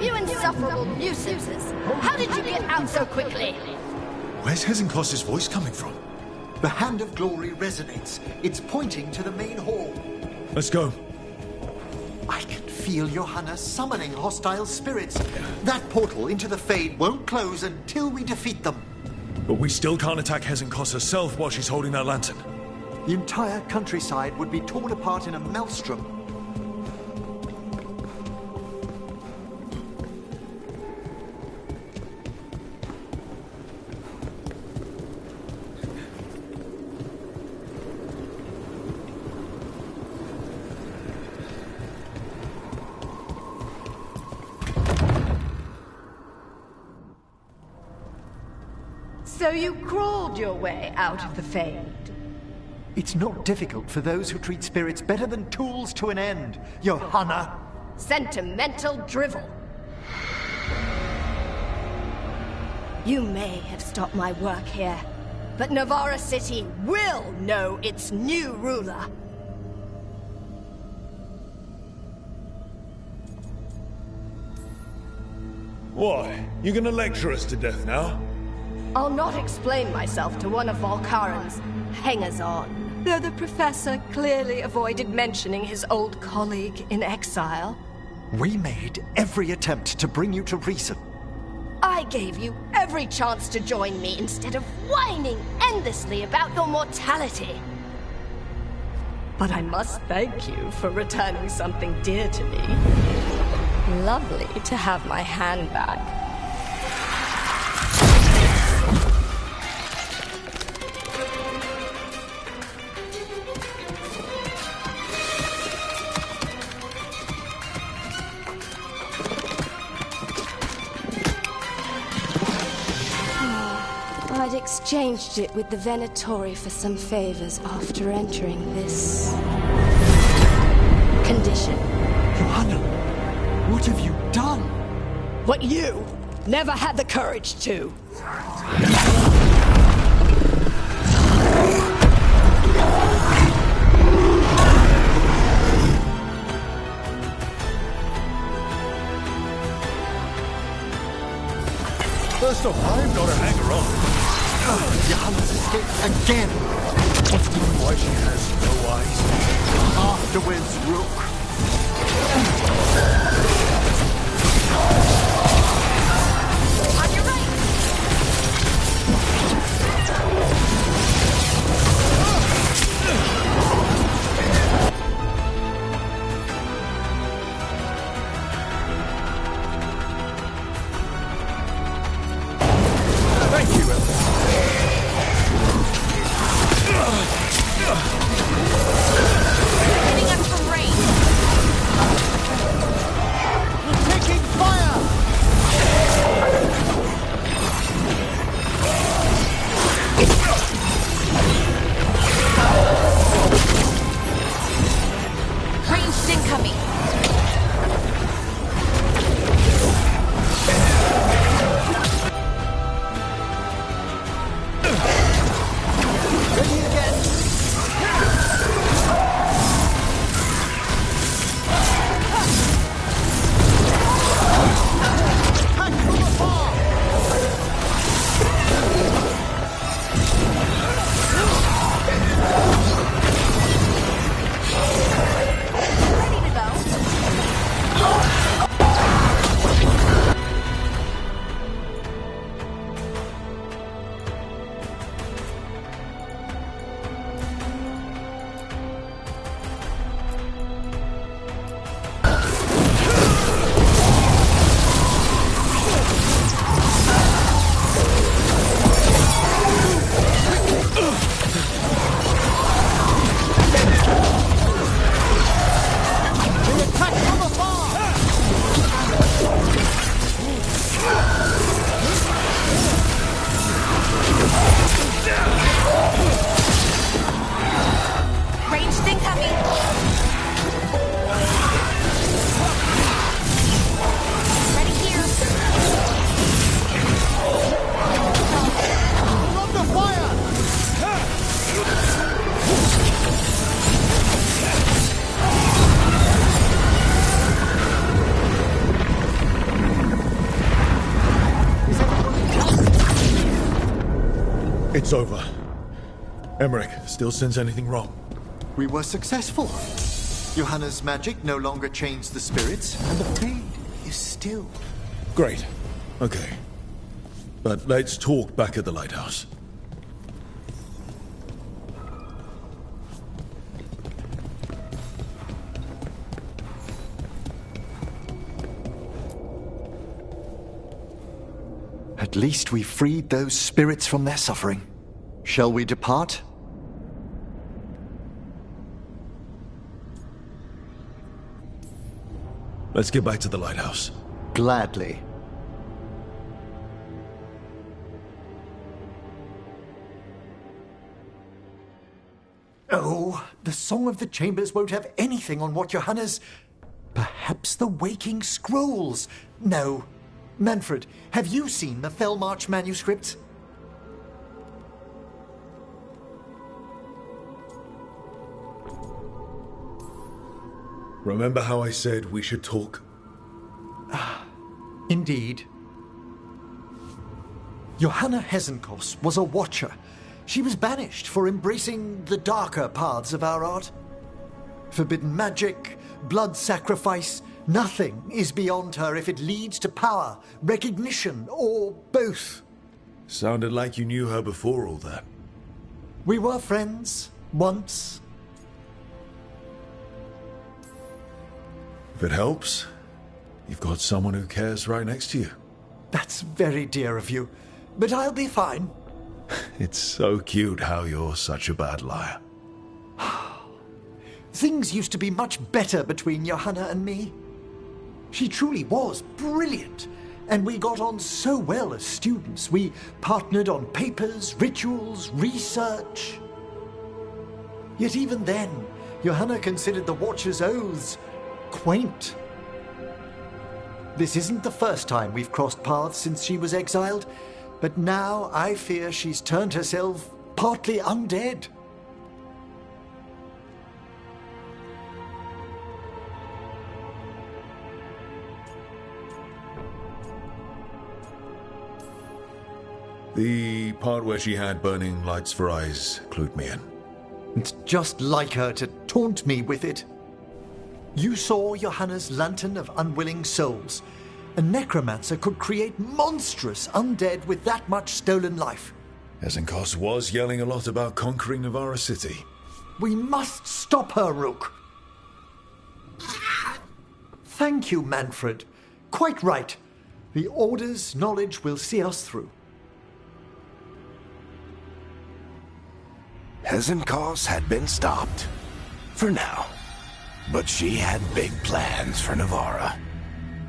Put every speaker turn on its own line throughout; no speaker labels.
You insufferable nuisances! How did you get out so quickly?
Where's Hezenkos's voice coming from?
The Hand of Glory resonates. It's pointing to the main hall.
Let's go.
I can feel Johanna summoning hostile spirits. That portal into the Fade won't close until we defeat them.
But we still can't attack Hezenkos herself while she's holding that lantern.
The entire countryside would be torn apart in a maelstrom.
So you crawled your way out of the Fade?
It's not difficult for those who treat spirits better than tools to an end, Johanna.
Sentimental drivel. You may have stopped my work here, but Navarra City will know its new ruler.
Why? You gonna lecture us to death now?
I'll not explain myself to one of Volkaran's hangers-on. Though the professor clearly avoided mentioning his old colleague in exile.
We made every attempt to bring you to reason.
I gave you every chance to join me instead of whining endlessly about your mortality. But I must thank you for returning something dear to me. Lovely to have my hand back. I'd exchanged it with the Venatori for some favors after entering this condition.
Johanna, what have you done?
What you never had the courage to.
First off, I'm not a hanger-on.
Johanna's escaped again.
What's the reason why she has no eyes?
Afterwards, Rook.
On your right!
Thank you, Ellen.
Hitting us from range.
We're taking fire!
Ranged incoming.
Ready again! Attack from afar!
It's over. Emmerich, still sense anything wrong?
We were successful. Johanna's magic no longer chains the spirits, and the fade is still.
Great. Okay. But let's talk back at the lighthouse.
At least we freed those spirits from their suffering. Shall we depart?
Let's get back to the lighthouse.
Gladly. Oh, the Song of the Chambers won't have anything on what Johanna's... Perhaps the Waking Scrolls? No. Manfred, have you seen the Fellmarch manuscripts?
Remember how I said we should talk?
Indeed. Johanna Hesenkos was a watcher. She was banished for embracing the darker paths of our art. Forbidden magic, blood sacrifice, nothing is beyond her if it leads to power, recognition, or both.
Sounded like you knew her before all that.
We were friends, once.
If it helps, you've got someone who cares right next to you.
That's very dear of you, but I'll be fine.
It's so cute how you're such a bad liar.
Things used to be much better between Johanna and me. She truly was brilliant, and we got on so well as students. We partnered on papers, rituals, research. Yet even then, Johanna considered the Watcher's oaths quaint. This isn't the first time we've crossed paths since she was exiled, but now I fear she's turned herself partly undead.
The part where she had burning lights for eyes clued me in.
It's just like her to taunt me with it. You saw Johanna's Lantern of Unwilling Souls. A necromancer could create monstrous undead with that much stolen life.
Hesenkos was yelling a lot about conquering Navarra City.
We must stop her, Rook. Thank you, Manfred. Quite right. The Order's knowledge will see us through.
Hesenkos had been stopped. For now. But she had big plans for Navarra.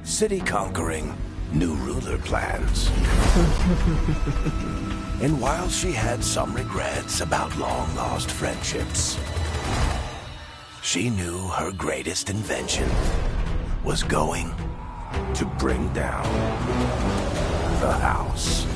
City conquering, new ruler plans. And while she had some regrets about long-lost friendships, she knew her greatest invention was going to bring down the house.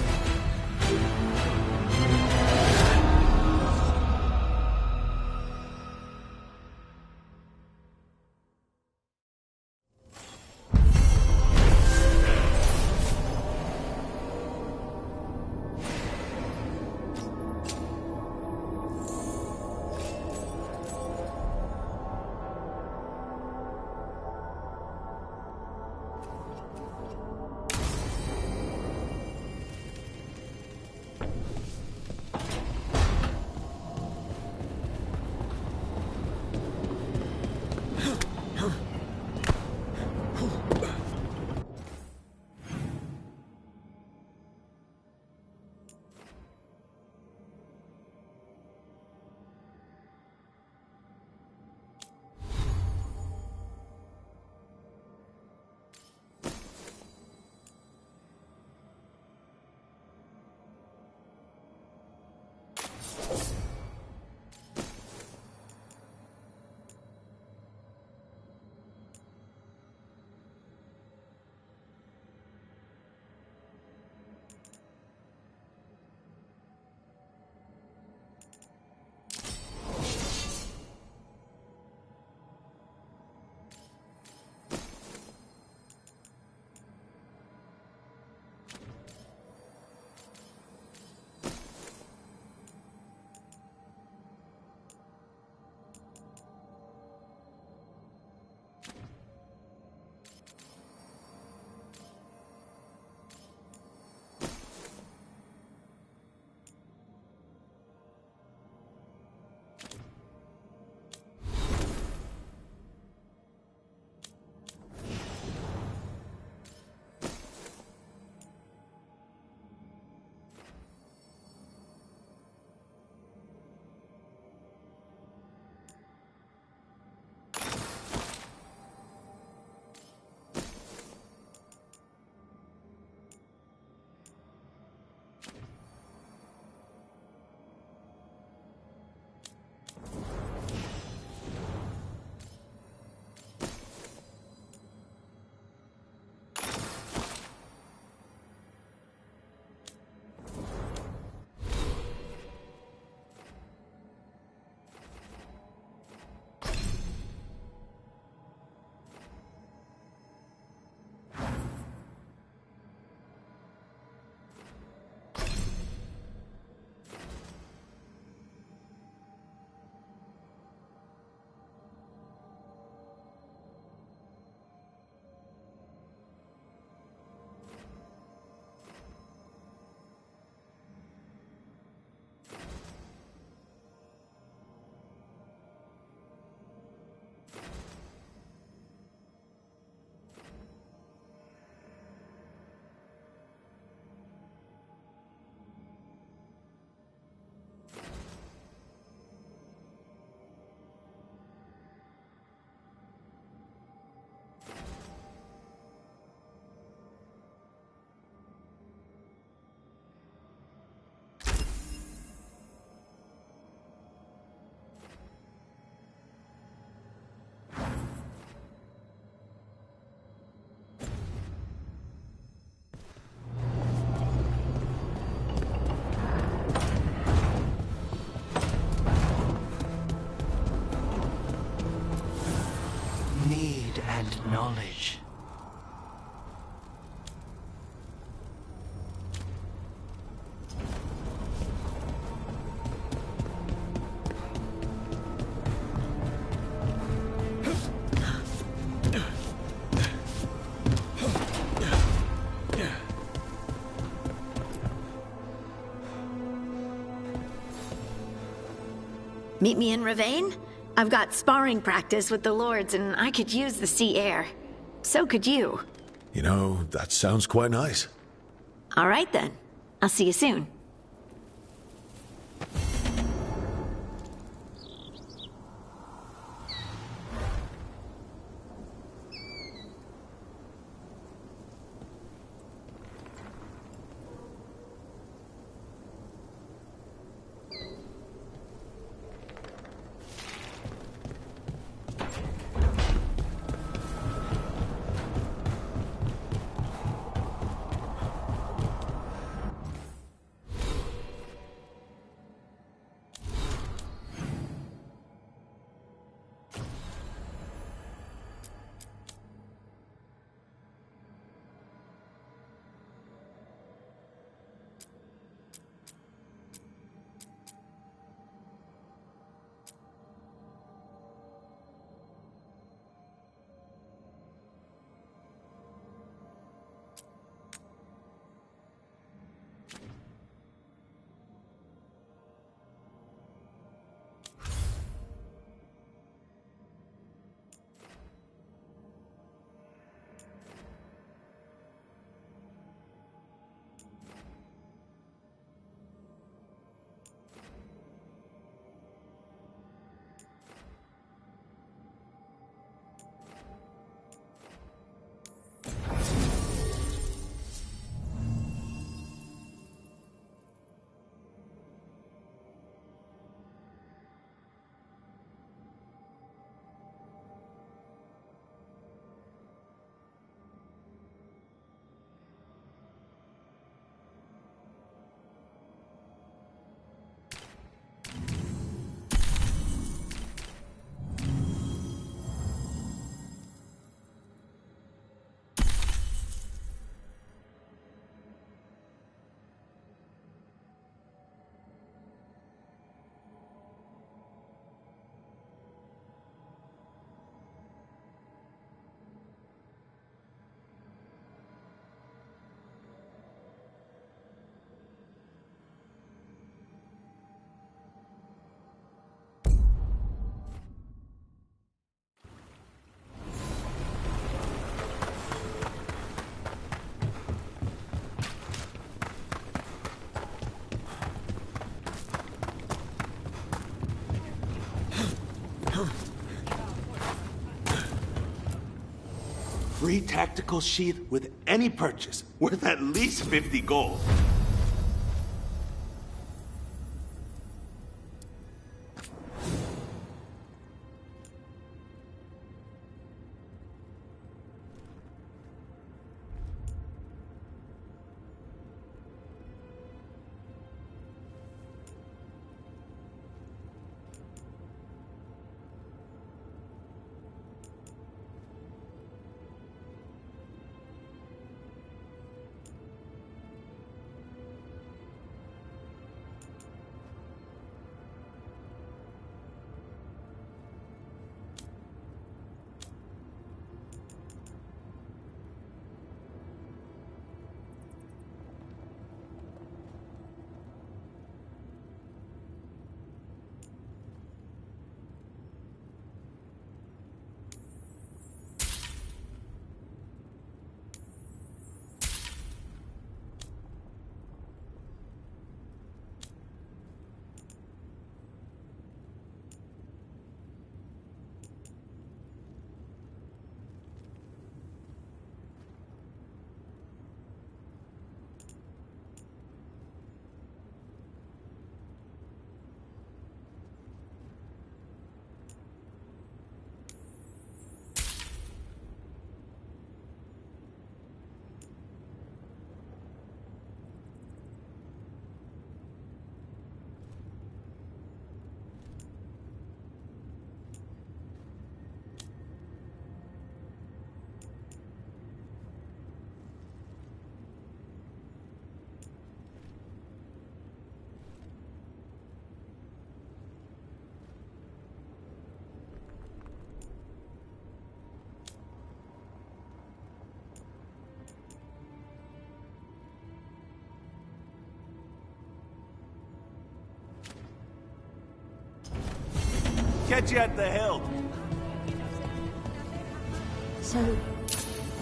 knowledge.
Meet me in Ravane? I've got sparring practice with the lords, and I could use the sea air. So could you.
You know, that sounds quite nice.
All right, then. I'll see you soon.
Free tactical sheath with any purchase, worth at least 50 gold. catch you at the hill.
So,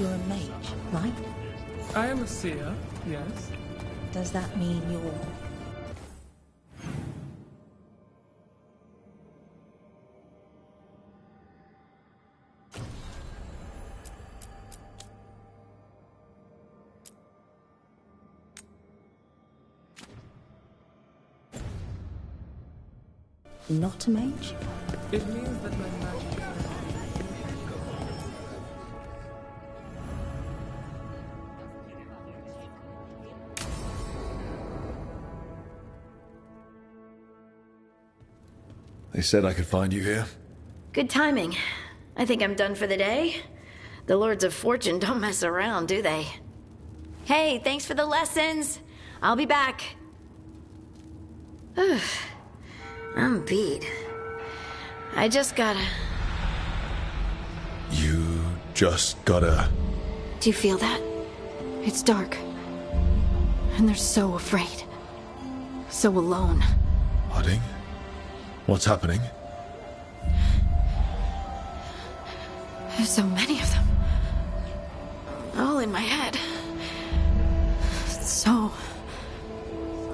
you're a mage, right?
I am a seer, yes.
Does that mean you're... not a mage?
It means that my magic...
They said I could find you here.
Good timing. I think I'm done for the day. The Lords of Fortune don't mess around, do they? Hey, thanks for the lessons. I'll be back. I'm beat. I just gotta...
You just gotta...
Do you feel that? It's dark. And they're so afraid. So alone.
Harding? What's happening?
There's so many of them. All in my head. So...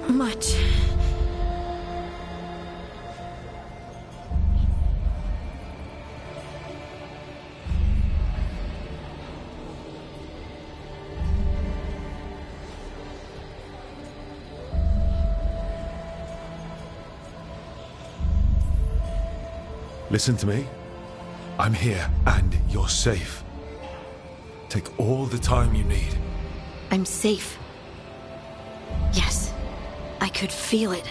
much.
Listen to me. I'm here, and you're safe. Take all the time you need.
I'm safe. Yes, I could feel it.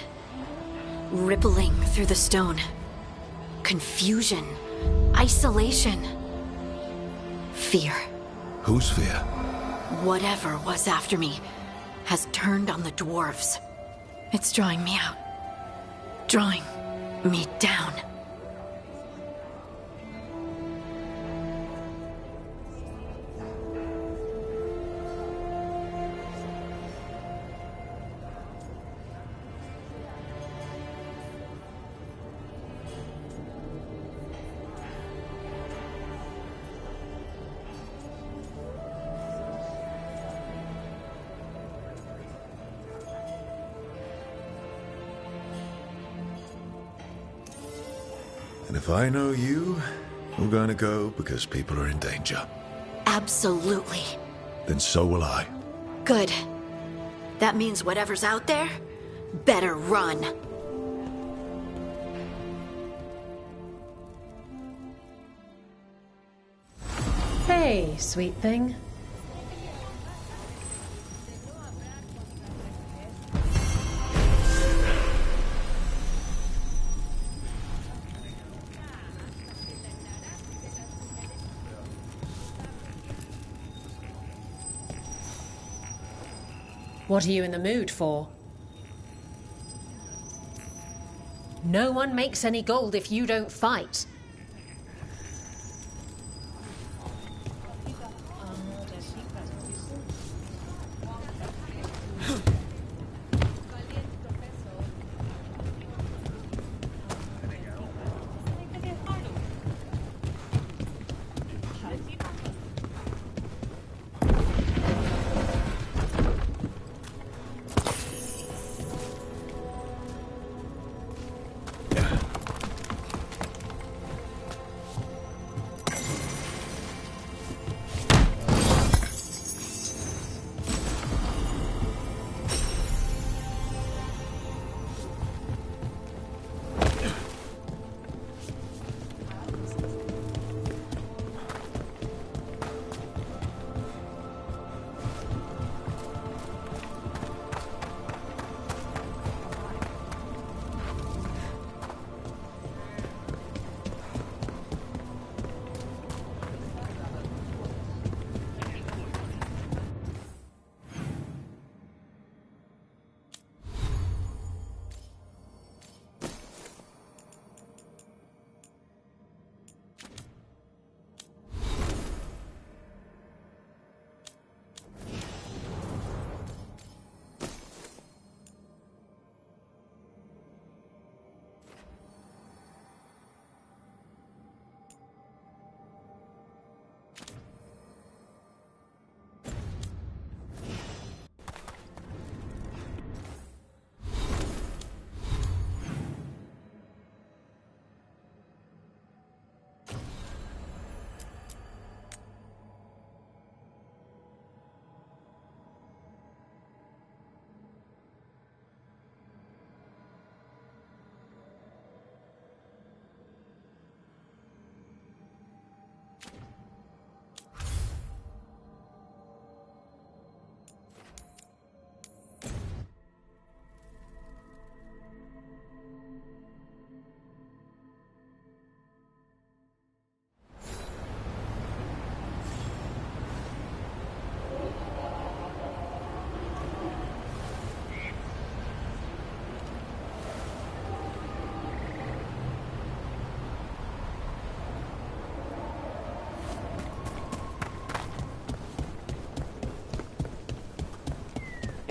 Rippling through the stone. Confusion. Isolation. Fear.
Whose fear?
Whatever was after me has turned on the dwarves. It's drawing me out. Drawing me down.
And if I know you, I'm going to go because people are in danger.
Absolutely.
Then so will I.
Good. That means whatever's out there better run.
Hey, sweet thing. What are you in the mood for? No one makes any gold if you don't fight.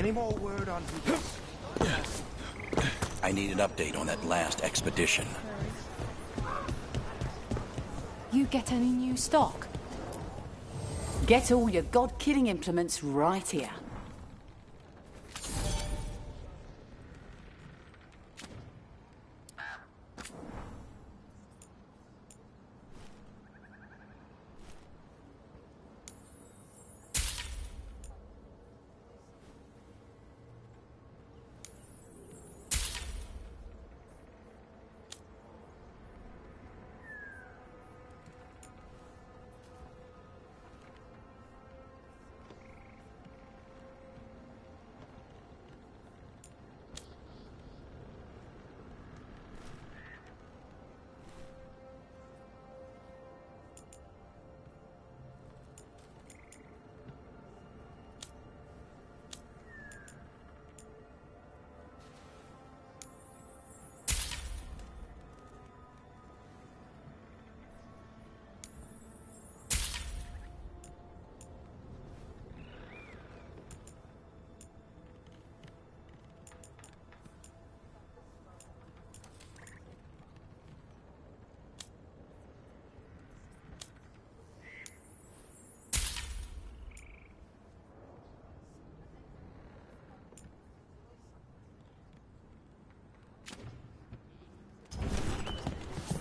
Any more word on who...
I need an update on that last expedition.
You get any new stock? Get all your god-killing implements right here.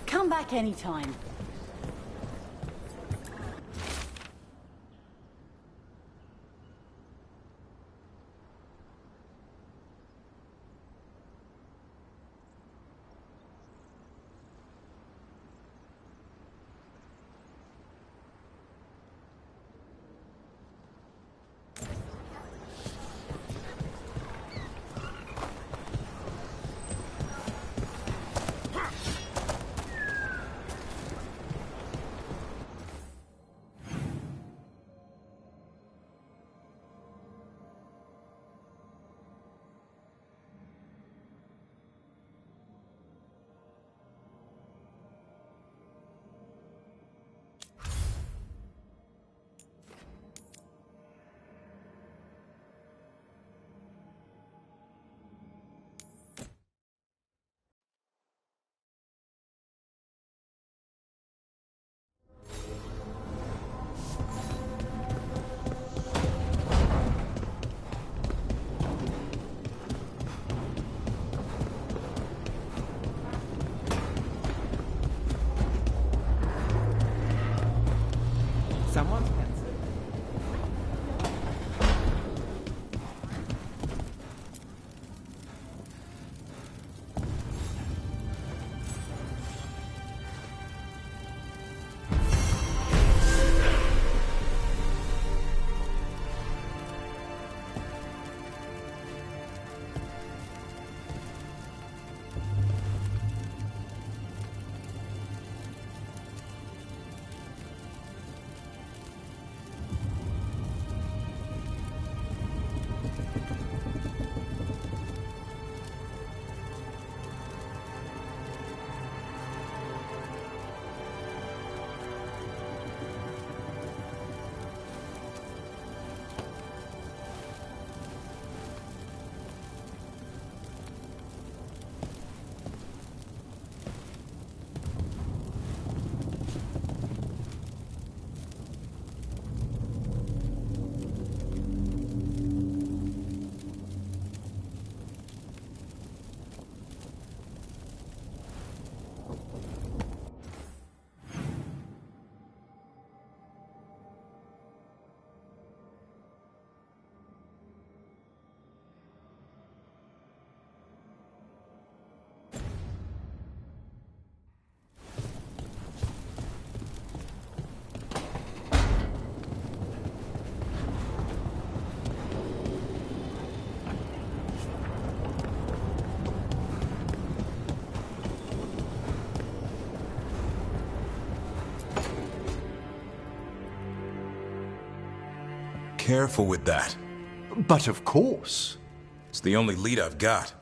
Come back anytime.
Someone's pensive.
Careful with that.
But of course.
It's the only lead I've got.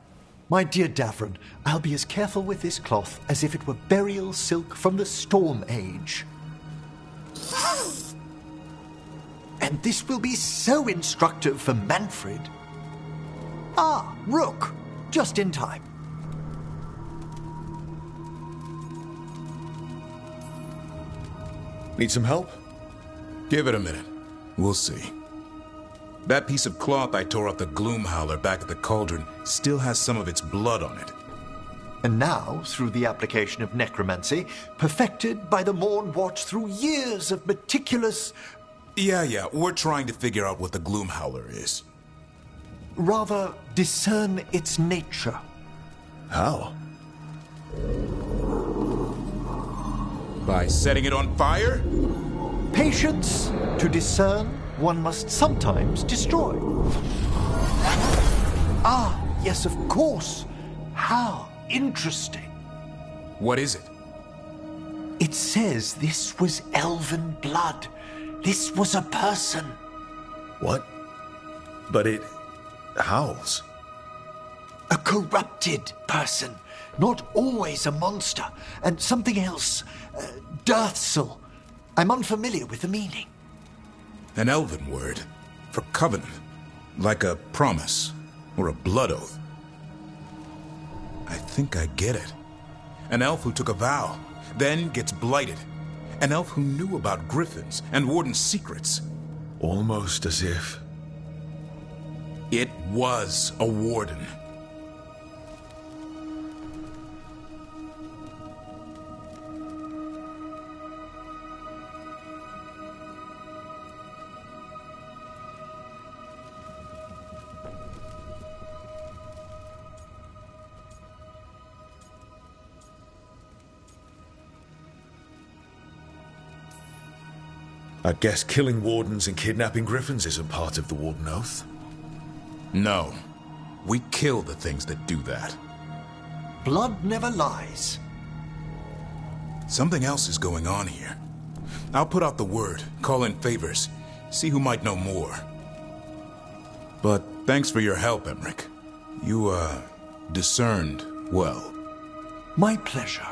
My dear Davron, I'll be as careful with this cloth as if it were burial silk from the Storm Age. And this will be so instructive for Manfred. Ah, Rook. Just in time.
Need some help?
Give it a minute. We'll see. That piece of cloth I tore off the Gloom Howler back at the cauldron still has some of its blood on it.
And now, through the application of necromancy, perfected by the Morn Watch through years of meticulous...
Yeah, we're trying to figure out what the Gloom Howler is.
Rather, discern its nature.
How?
By setting it on fire?
Patience. To discern, one must sometimes destroy. Ah, yes, of course. How interesting.
What is it?
It says this was elven blood. This was a person.
What? But it howls.
A corrupted person. Not always a monster. And something else. Deathsel. I'm unfamiliar with the meaning.
An elven word for covenant. Like a promise or a blood oath. I think I get it. An elf who took a vow, then gets blighted. An elf who knew about griffins and warden's secrets.
Almost as if...
It was a warden.
I guess killing wardens and kidnapping griffins isn't part of the Warden Oath.
No. We kill the things that do that.
Blood never lies.
Something else is going on here. I'll put out the word, call in favors, see who might know more. But thanks for your help, Emmerich. You, discerned well.
My pleasure.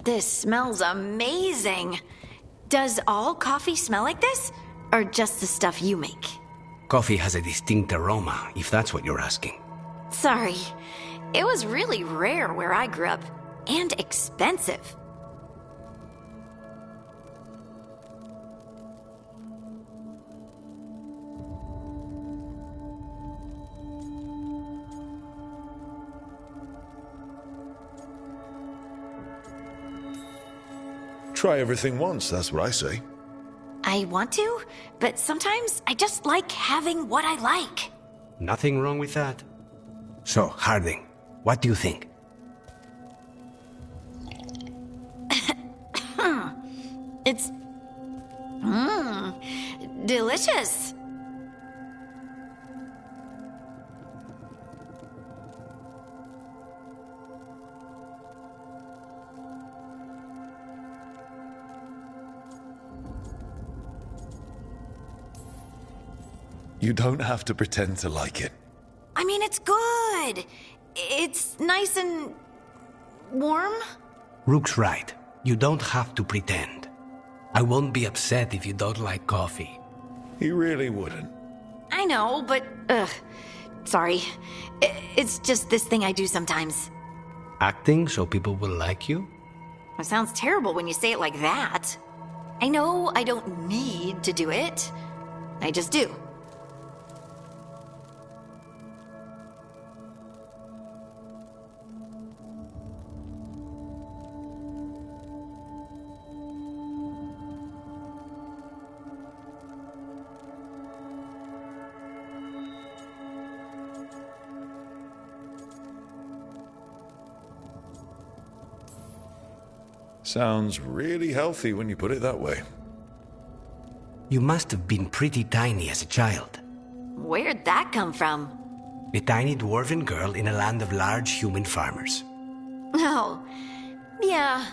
This smells amazing. Does all coffee smell like this? or just the stuff you make?
Coffee has a distinct aroma, if that's what you're asking.
Sorry. It was really rare where I grew up, and expensive.
Try everything once, that's what I say.
I want to, but sometimes I just like having what I like.
Nothing wrong with that. So, Harding, what do you think?
It's... delicious.
You don't have to pretend to like it.
I mean, it's good. It's nice and... warm?
Rook's right. You don't have to pretend. I won't be upset if you don't like coffee.
He really wouldn't.
I know, but... sorry. It's just this thing I do sometimes.
Acting so people will like you?
It sounds terrible when you say it like that. I know I don't need to do it. I just do.
Sounds really healthy when you put it that way.
You must have been pretty tiny as a child.
Where'd that come from?
A tiny dwarven girl in a land of large human farmers.
Oh, yeah.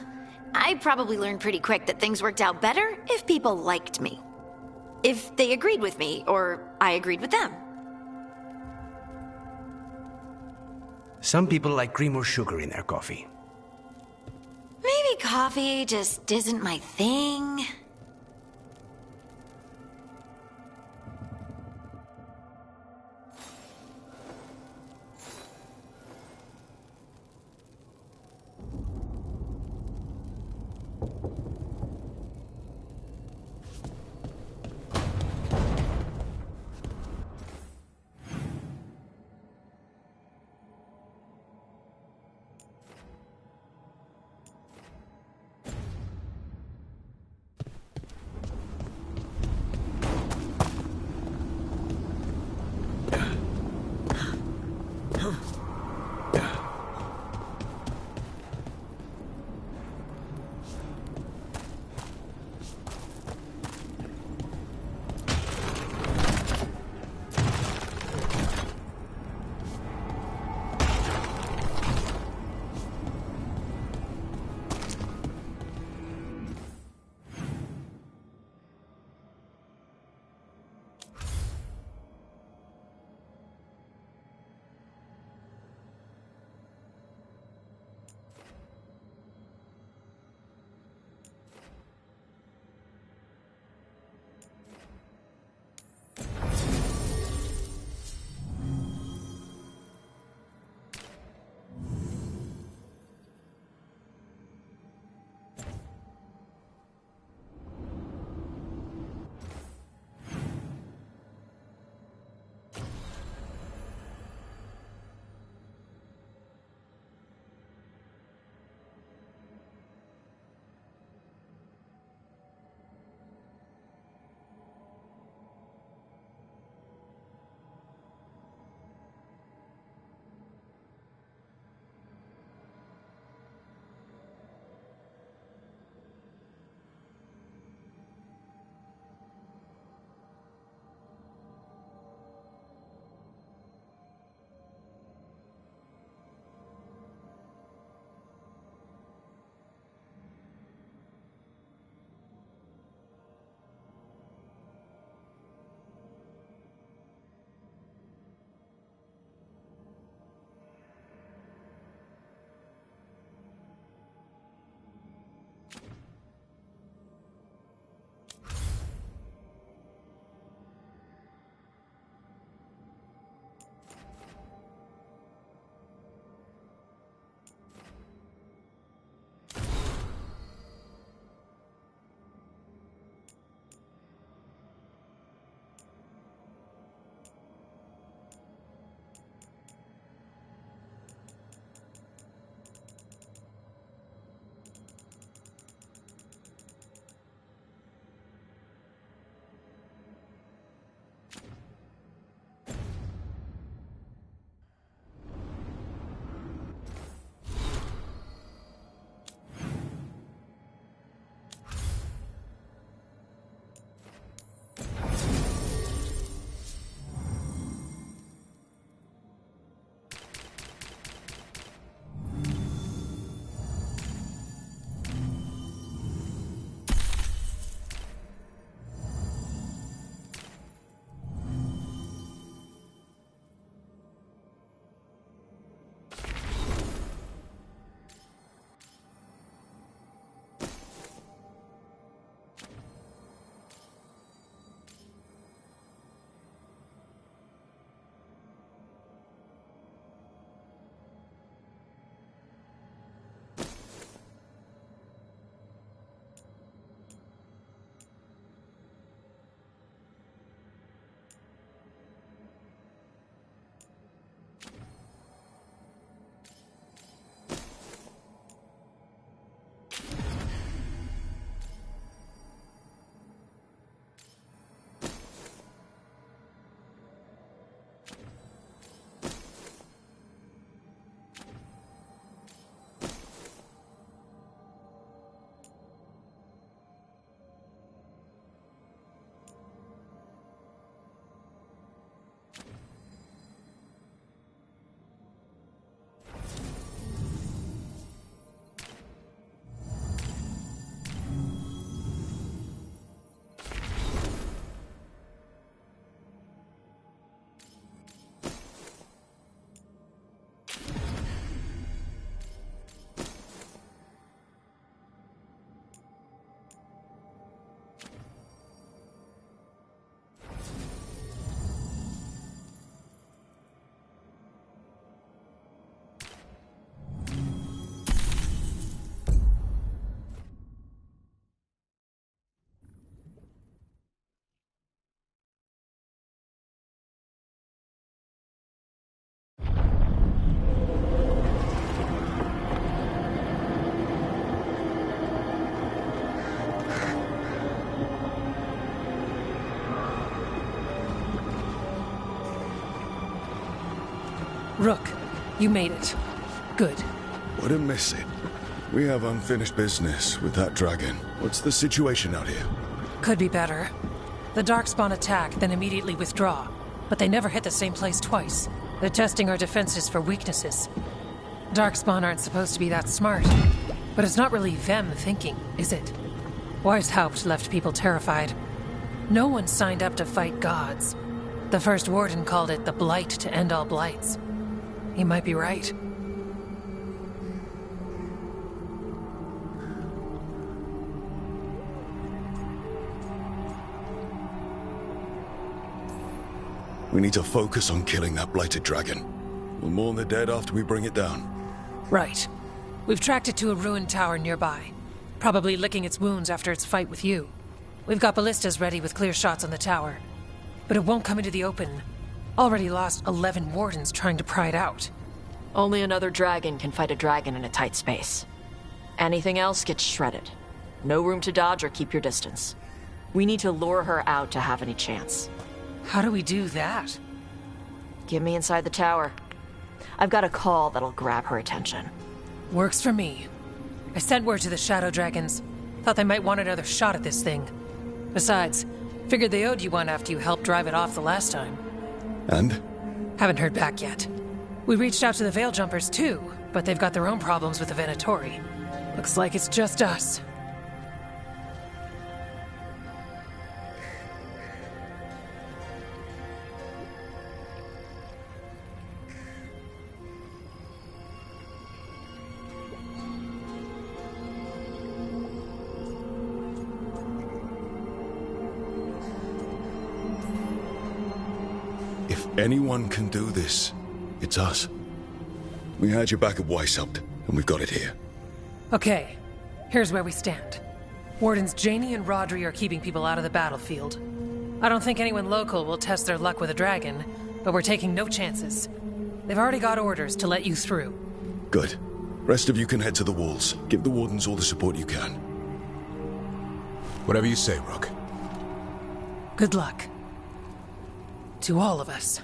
I probably learned pretty quick that things worked out better if people liked me. If they agreed with me, or I agreed with them.
Some people like cream or sugar in their coffee.
Maybe coffee just isn't my thing.
Rook, you made it. Good.
Wouldn't miss it. We have unfinished business with that dragon. What's the situation out here?
Could be better. The Darkspawn attack, then immediately withdraw. But they never hit the same place twice. They're testing our defenses for weaknesses. Darkspawn aren't supposed to be that smart. But it's not really them thinking, is it? Weishaupt left people terrified. No one signed up to fight gods. The first warden called it the blight to end all blights. He might be right.
We need to focus on killing that blighted dragon. We'll mourn the dead after we bring it down.
Right. We've tracked it to a ruined tower nearby. Probably licking its wounds after its fight with you. We've got ballistas ready with clear shots on the tower. But it won't come into the open. Already lost 11 wardens trying to pry it out.
Only another dragon can fight a dragon in a tight space. Anything else gets shredded. No room to dodge or keep your distance. We need to lure her out to have any chance.
How do we do that?
Get me inside the tower. I've got a call that'll grab her attention.
Works for me. I sent word to the Shadow Dragons. Thought they might want another shot at this thing. Besides, figured they owed you one after you helped drive it off the last time.
And?
Haven't heard back yet. We reached out to the Veil Jumpers too, but they've got their own problems with the Venatori. Looks like it's just us.
If anyone can do this, it's us. We had your back at Weishaupt, and we've got it here.
Okay, here's where we stand. Wardens Janey and Rodri are keeping people out of the battlefield. I don't think anyone local will test their luck with a dragon, but we're taking no chances. They've already got orders to let you through.
Good. Rest of you can head to the walls. Give the wardens all the support you can.
Whatever you say, Rook.
Good luck. To all of us.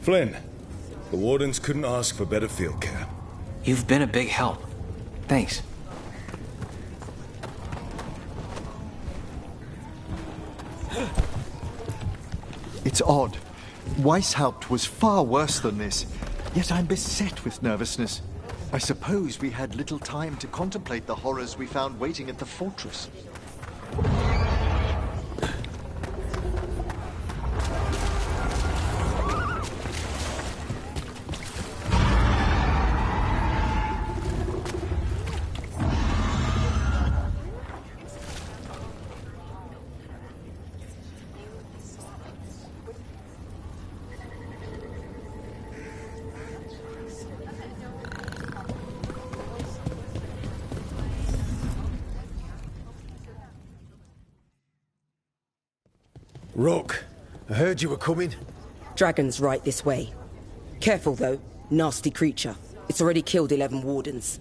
Flynn, the wardens couldn't ask for better field care.
You've been a big help. Thanks.
It's odd. Weishaupt was far worse than this, yet I'm beset with nervousness. I suppose we had little time to contemplate the horrors we found waiting at the fortress.
Rook, I heard you were coming.
Dragon's right this way. Careful, though. Nasty creature. It's already killed 11 wardens.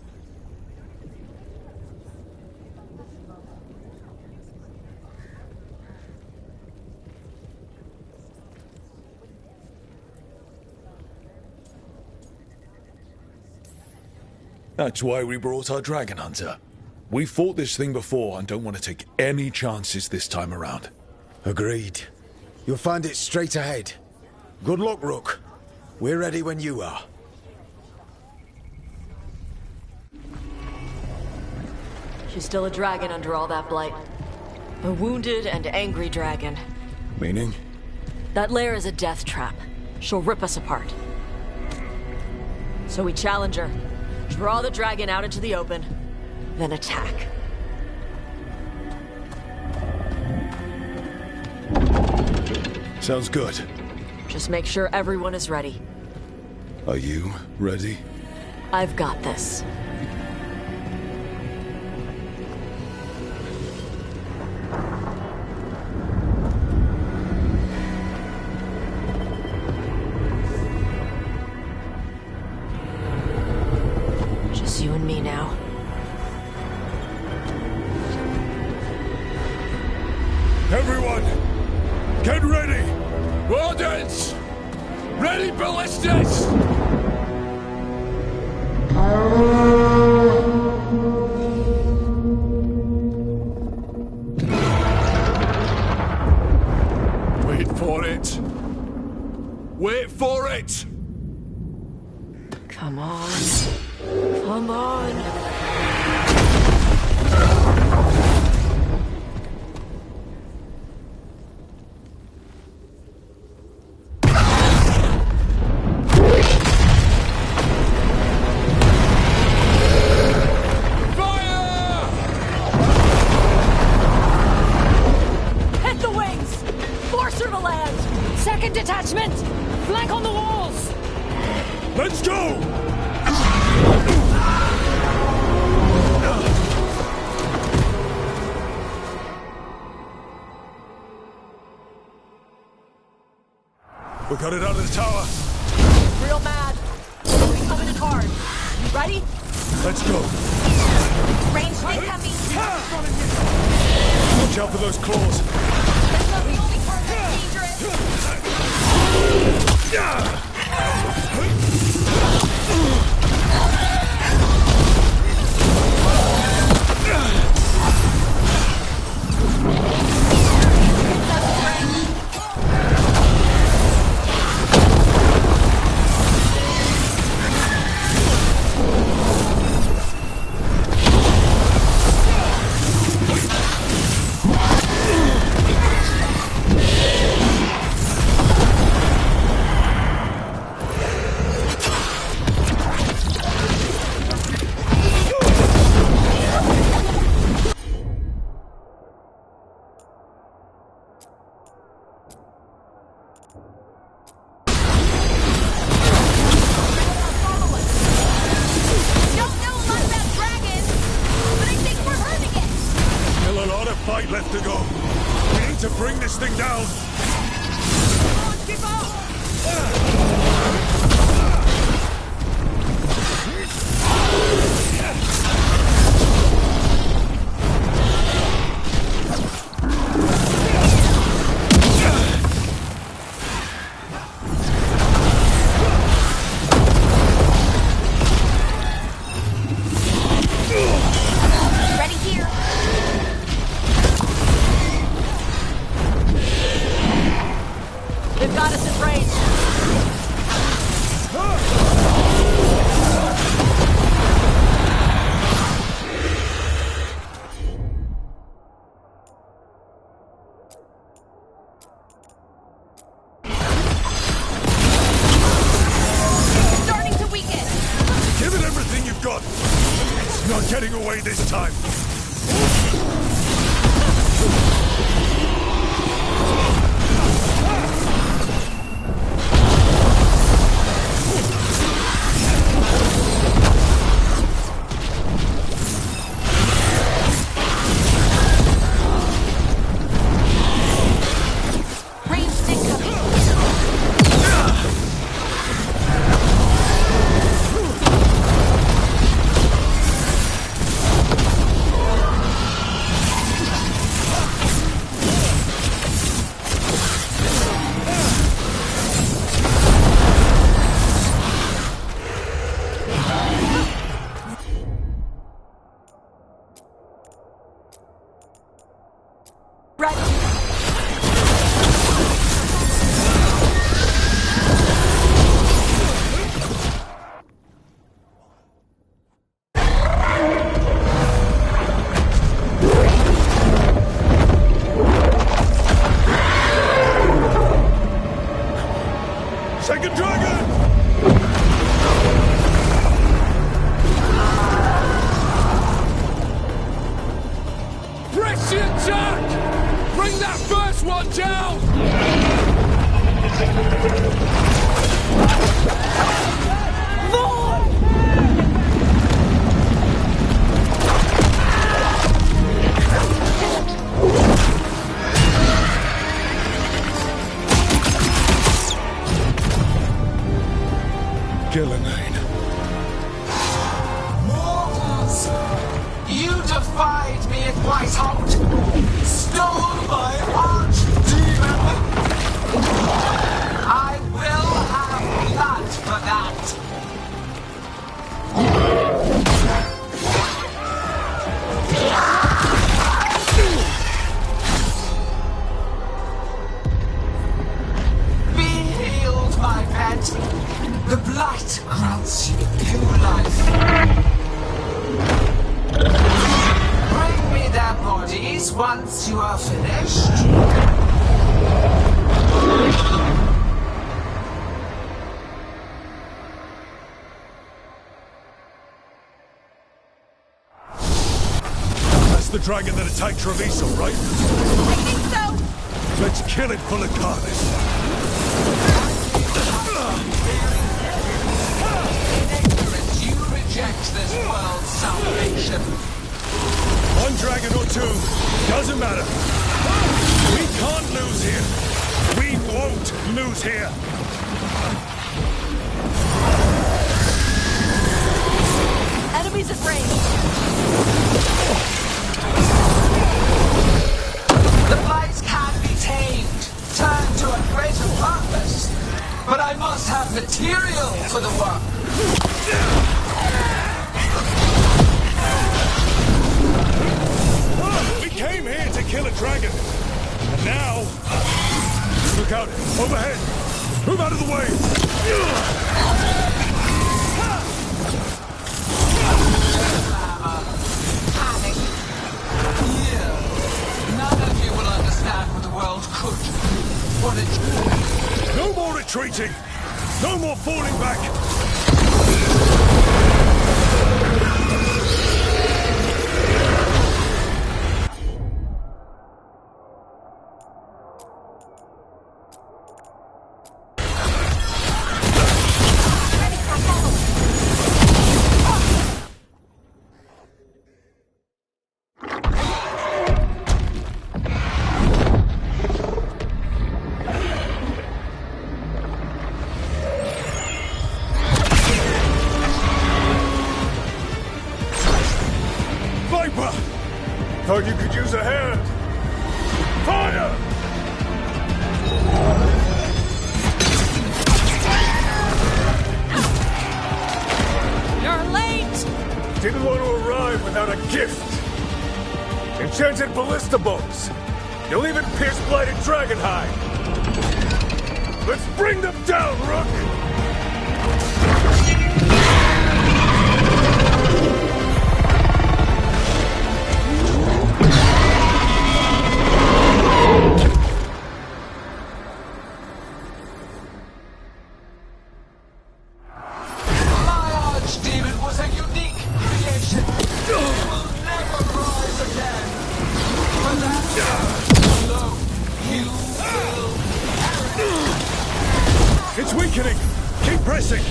That's why we brought our dragon hunter. We fought this thing before and don't want to take any chances this time around.
Agreed. You'll find it straight ahead. Good luck, Rook. We're ready when you are.
She's still a dragon under all that blight. A wounded and angry dragon.
Meaning?
That lair is a death trap. She'll rip us apart. So we challenge her, draw the dragon out into the open, then attack.
Sounds good.
Just make sure everyone is ready.
Are you ready?
I've got this. Just you and me now.
Everyone, get ready! Wardens! Ready ballistas! Wait for it. Wait for it!
Come on. Come on.
Hit the wings! Force her to land! Second detachment! Flank on the walls!
Let's go! We got it out of the tower.
Real mad. We're coming in hard. You ready?
Let's go.
Ranged incoming.
Watch out for those claws.
That's not the only part that's dangerous.
Fight left to go. We need to bring this thing down.
Keep up! Ready here.
They've got us in range.
Starting to weaken.
Give it everything you've got. It's not getting away this time.
Ranged incoming.
Second dragon!
Press the attack! Bring that first one down!
Gillenane.
Mortals! You defied me at Whitehout! Stole my archdemon! I will have blood for that! Be healed, my pet! The blight grants you new life. Bring me their bodies once you are finished.
That's the dragon that attacked Treviso, right?
I think so!
Let's kill it full of carnage.
You reject this world's salvation.
One dragon or two, doesn't matter. We can't lose here. We won't lose here.
Enemies at range.
The blight can be tamed, turned to a greater purpose. But I must have material for the work.
We came here to kill a dragon. And now... Look out! Overhead! Move out of the way!
Panic. Here. None of you will understand what the world could. What it...
No more retreating! No more falling back! Thought you could use a hand! Fire!
You're late!
Didn't want to arrive without a gift! Enchanted ballista bolts! You'll even pierce blighted dragonhide! Let's bring them down, Rook! It's weakening! Keep pressing!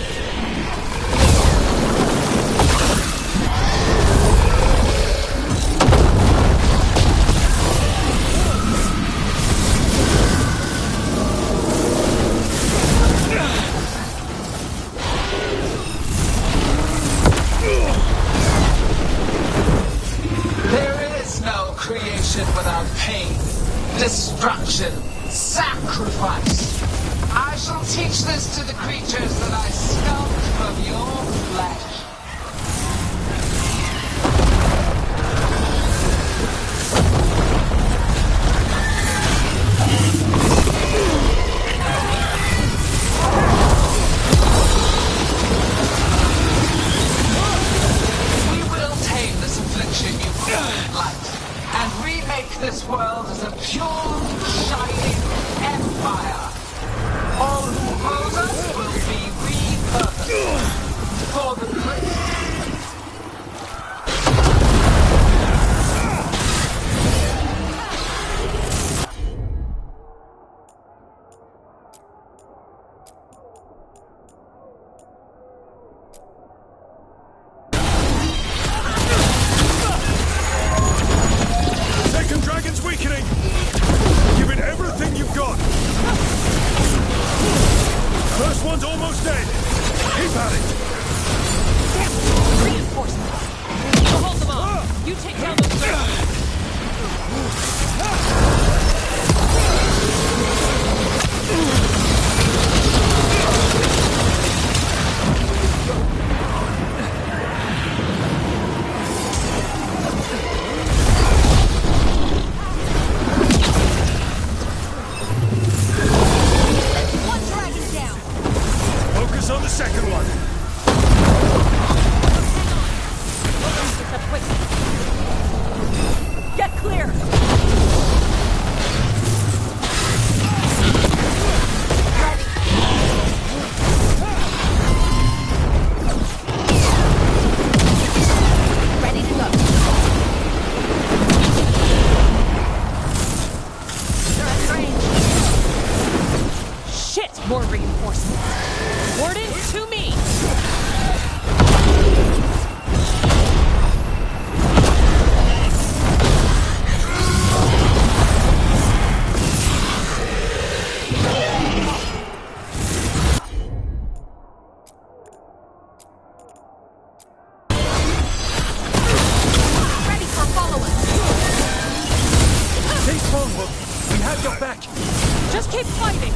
There is no creation without pain, destruction, sacrifice. I shall teach this to the creatures that I sculpt from your flesh. We will tame this affliction you call light, and remake this world as a pure, shining empire. All who oppose us
one's almost dead! Keep at it!
Reinforcements! We'll hold them off! You take down those guys!
On the second one.
Get clear!
Ready to go. They're at range.
Shit! More reinforcements! Warden, to me!
Ready for follow-up.
Stay strong, Hook. We have your back.
Just keep fighting!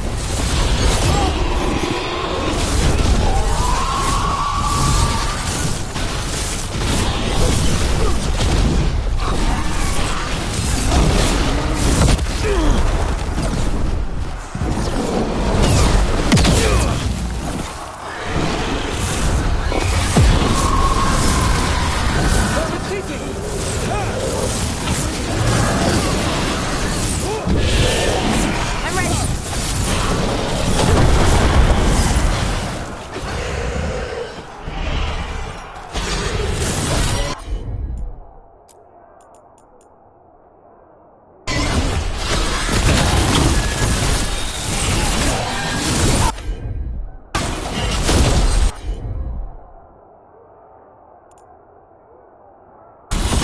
I'm ready.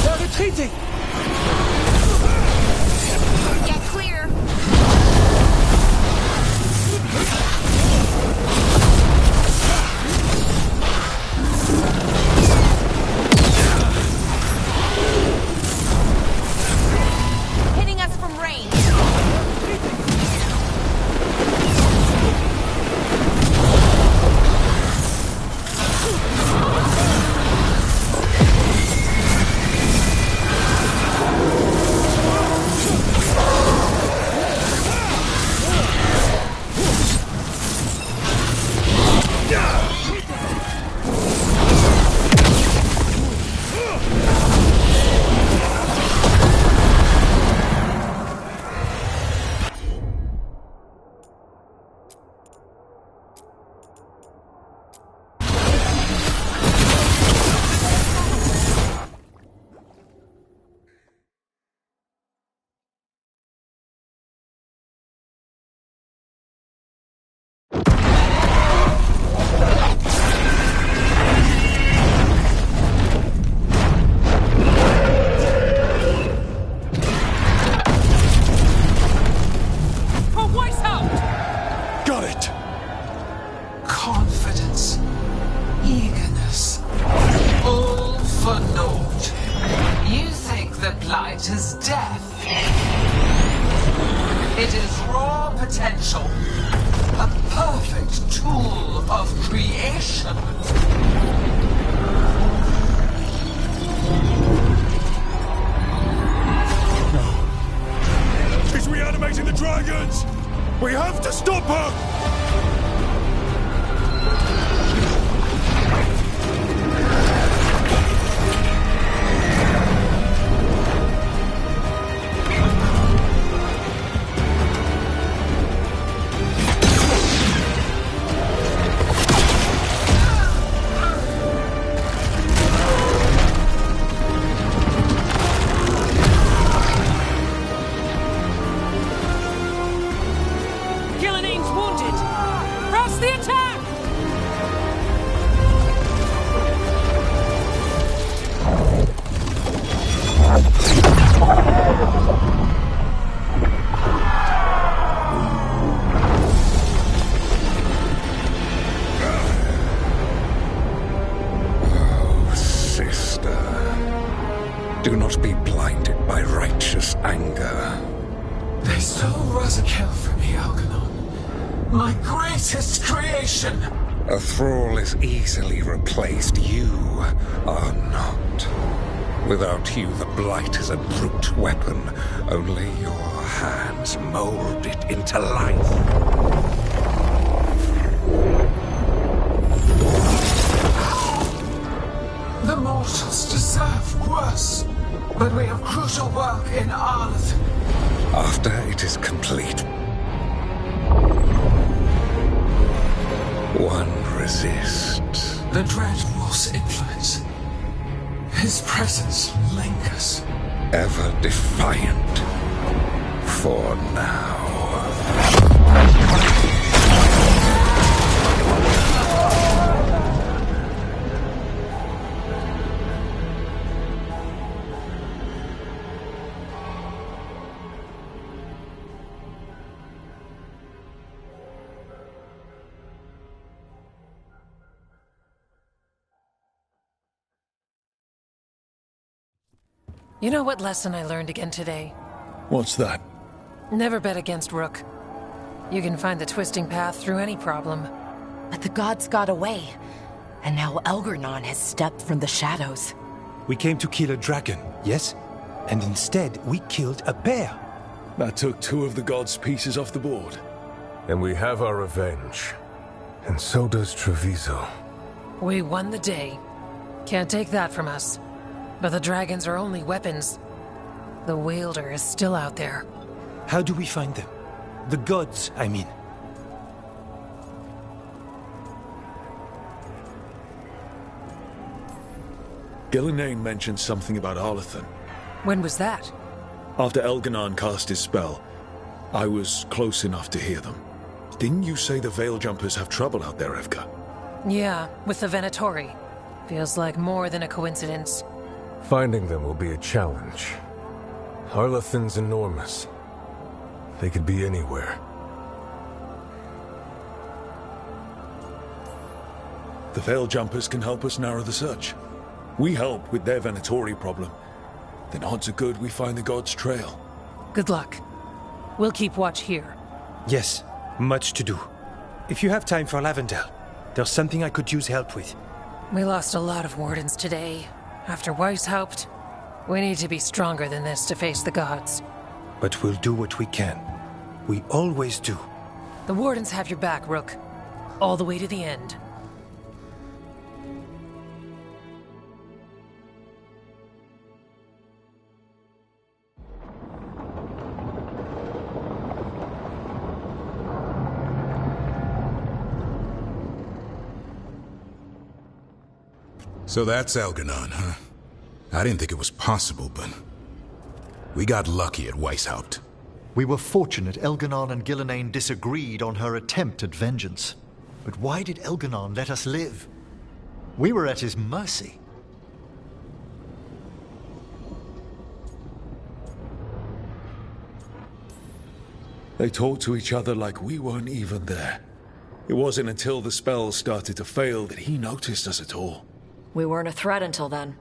They're retreating!
Get clear. Hitting us from range.
Got it!
Confidence, eagerness, all for naught. You think the Blight is death? It is raw potential, a perfect tool of creation.
She's reanimating the dragons! We have to stop her!
Do not be blinded by righteous anger.
They stole Razakil from me, Algernon. My greatest creation!
A thrall is easily replaced. You are not. Without you, the Blight is a brute weapon. Only your hands mold it into life.
The mortals deserve worse. But we have crucial work in Arleth.
After it is complete, one resists.
The Dread Wolf's influence. His presence lingers.
Ever defiant. For now.
You know what lesson I learned again today?
What's that?
Never bet against Rook. You can find the twisting path through any problem.
But the gods got away, and now Algernon has stepped from the shadows.
We came to kill a dragon, yes? And instead, we killed a bear.
That took 2 of the gods' pieces off the board.
And we have our revenge. And so does Treviso.
We won the day. Can't take that from us. But the dragons are only weapons. The wielder is still out there.
How do we find them? The gods, I mean.
Gillenane mentioned something about Arlethan.
When was that?
After Elganon cast his spell, I was close enough to hear them. Didn't you say the Veil Jumpers have trouble out there, Evka?
Yeah, with the Venatori. Feels like more than a coincidence.
Finding them will be a challenge. Arlethan's enormous. They could be anywhere.
The Veil Jumpers can help us narrow the search. We help with their Venatori problem. Then odds are good we find the god's trail.
Good luck. We'll keep watch here.
Yes, much to do. If you have time for Lavendel, there's something I could use help with.
We lost a lot of wardens today. After Weishaupt, we need to be stronger than this to face the gods.
But we'll do what we can. We always do.
The wardens have your back, Rook. All the way to the end.
So that's Algernon, huh? I didn't think it was possible, but we got lucky at Weishaupt.
We were fortunate Elganon and Gillenane disagreed on her attempt at vengeance. But why did Elganon let us live? We were at his mercy.
They talked to each other like we weren't even there. It wasn't until the spells started to fail that he noticed us at all.
We weren't a threat until then.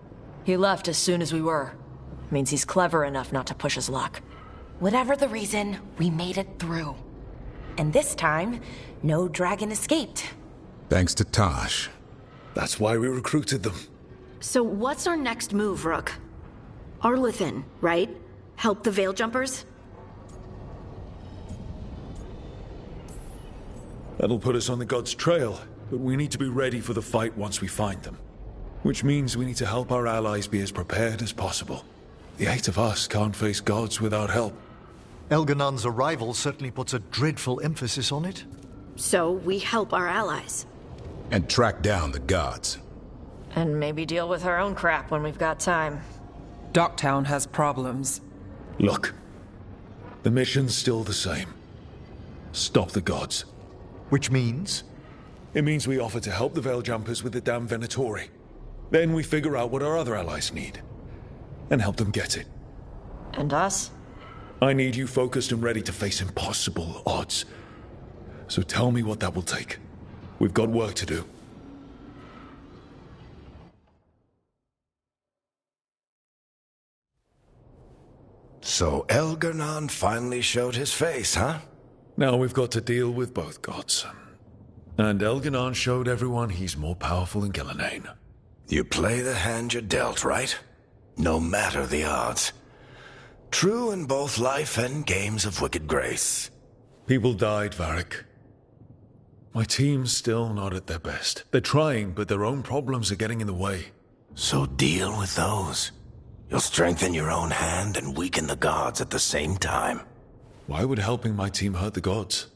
He left as soon as we were. Means he's clever enough not to push his luck.
Whatever the reason, we made it through. And this time, no dragon escaped.
Thanks to Tosh.
That's why we recruited them.
So what's our next move, Rook? Arlethan, right? Help the Veil Jumpers?
That'll put us on the god's trail, but we need to be ready for the fight once we find them. Which means we need to help our allies be as prepared as possible. The 8 of us can't face gods without help.
Elganon's arrival certainly puts a dreadful emphasis on it.
So we help our allies.
And track down the gods.
And maybe deal with our own crap when we've got time.
Docktown has problems.
Look, the mission's still the same. Stop the gods.
Which means?
It means we offer to help the Veil Jumpers with the damn Venatori. Then we figure out what our other allies need. And help them get it.
And us?
I need you focused and ready to face impossible odds. So tell me what that will take. We've got work to do.
So Elgar'nan finally showed his face, huh?
Now we've got to deal with both gods. And Elgar'nan showed everyone he's more powerful than Gillenane.
You play the hand you're dealt, right? No matter the odds. True in both life and games of wicked grace.
People died, Varric. My team's still not at their best. They're trying, but their own problems are getting in the way.
So deal with those. You'll strengthen your own hand and weaken the gods at the same time.
Why would helping my team hurt the gods?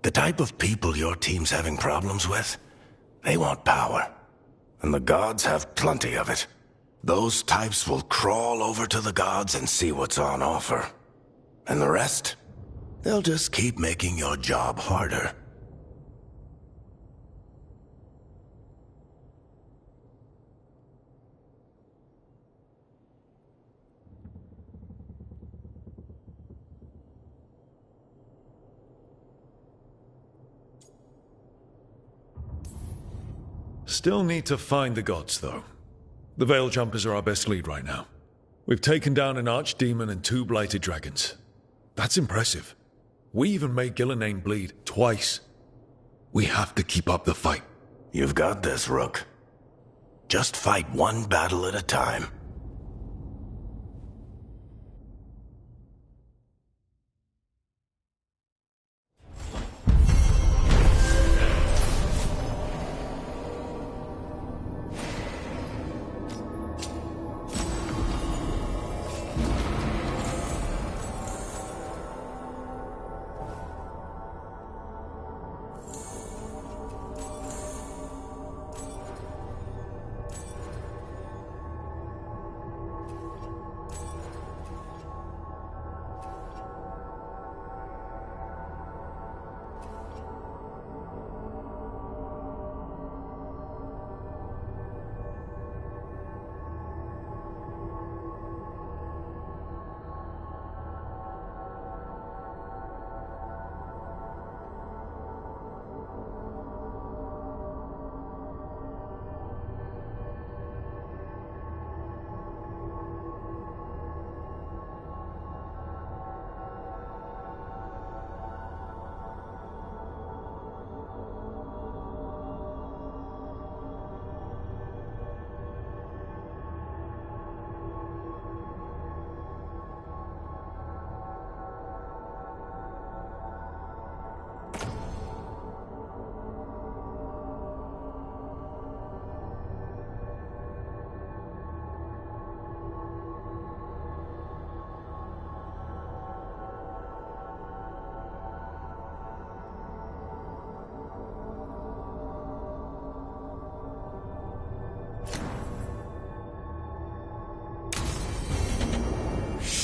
The type of people your team's having problems with, they want power. And the gods have plenty of it. Those types will crawl over to the gods and see what's on offer. And the rest, they'll just keep making your job harder.
Still need to find the gods, though. The Veil Jumpers are our best lead right now. We've taken down an archdemon and 2 blighted dragons. That's impressive. We even made Gillenane bleed twice. We have to keep up the fight.
You've got this, Rook. Just fight one battle at a time.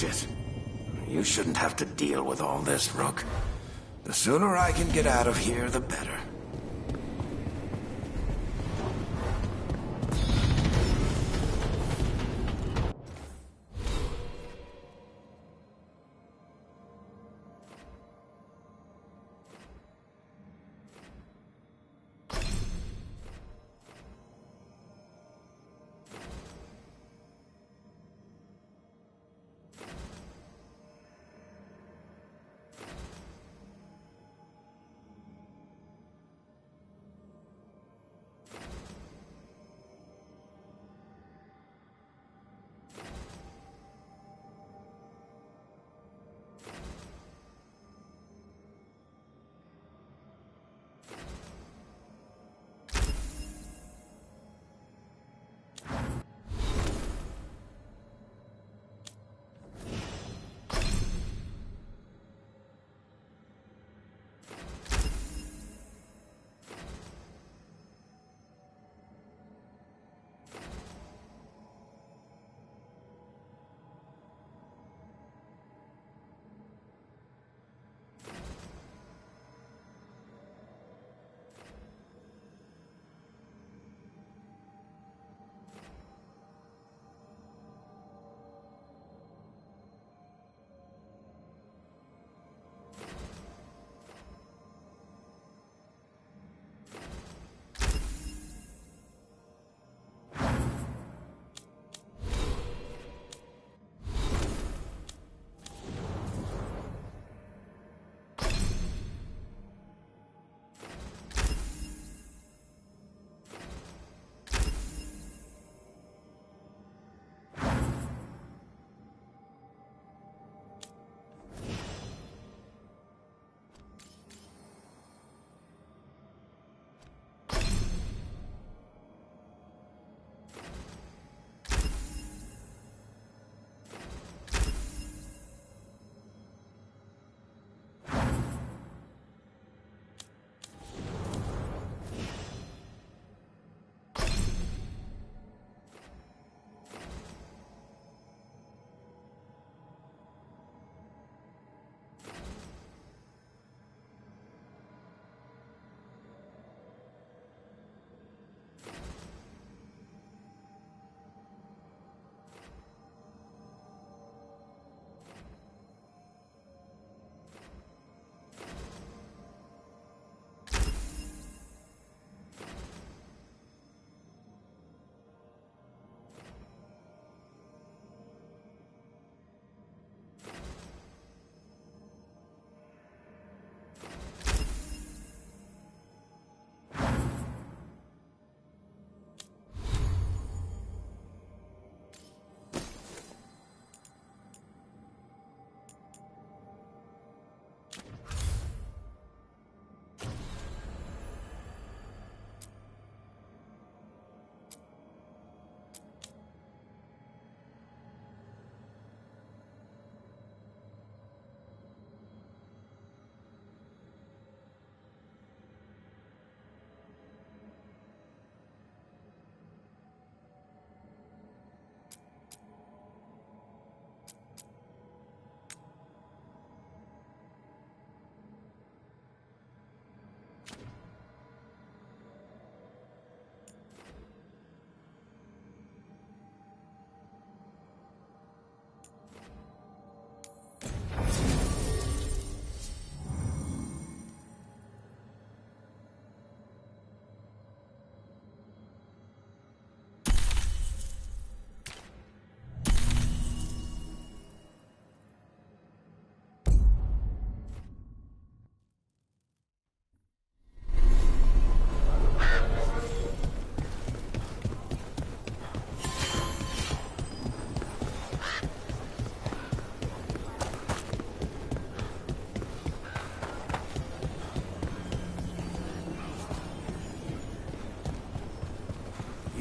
Shit. You shouldn't have to deal with all this, Rook. The sooner I can get out of here, the better.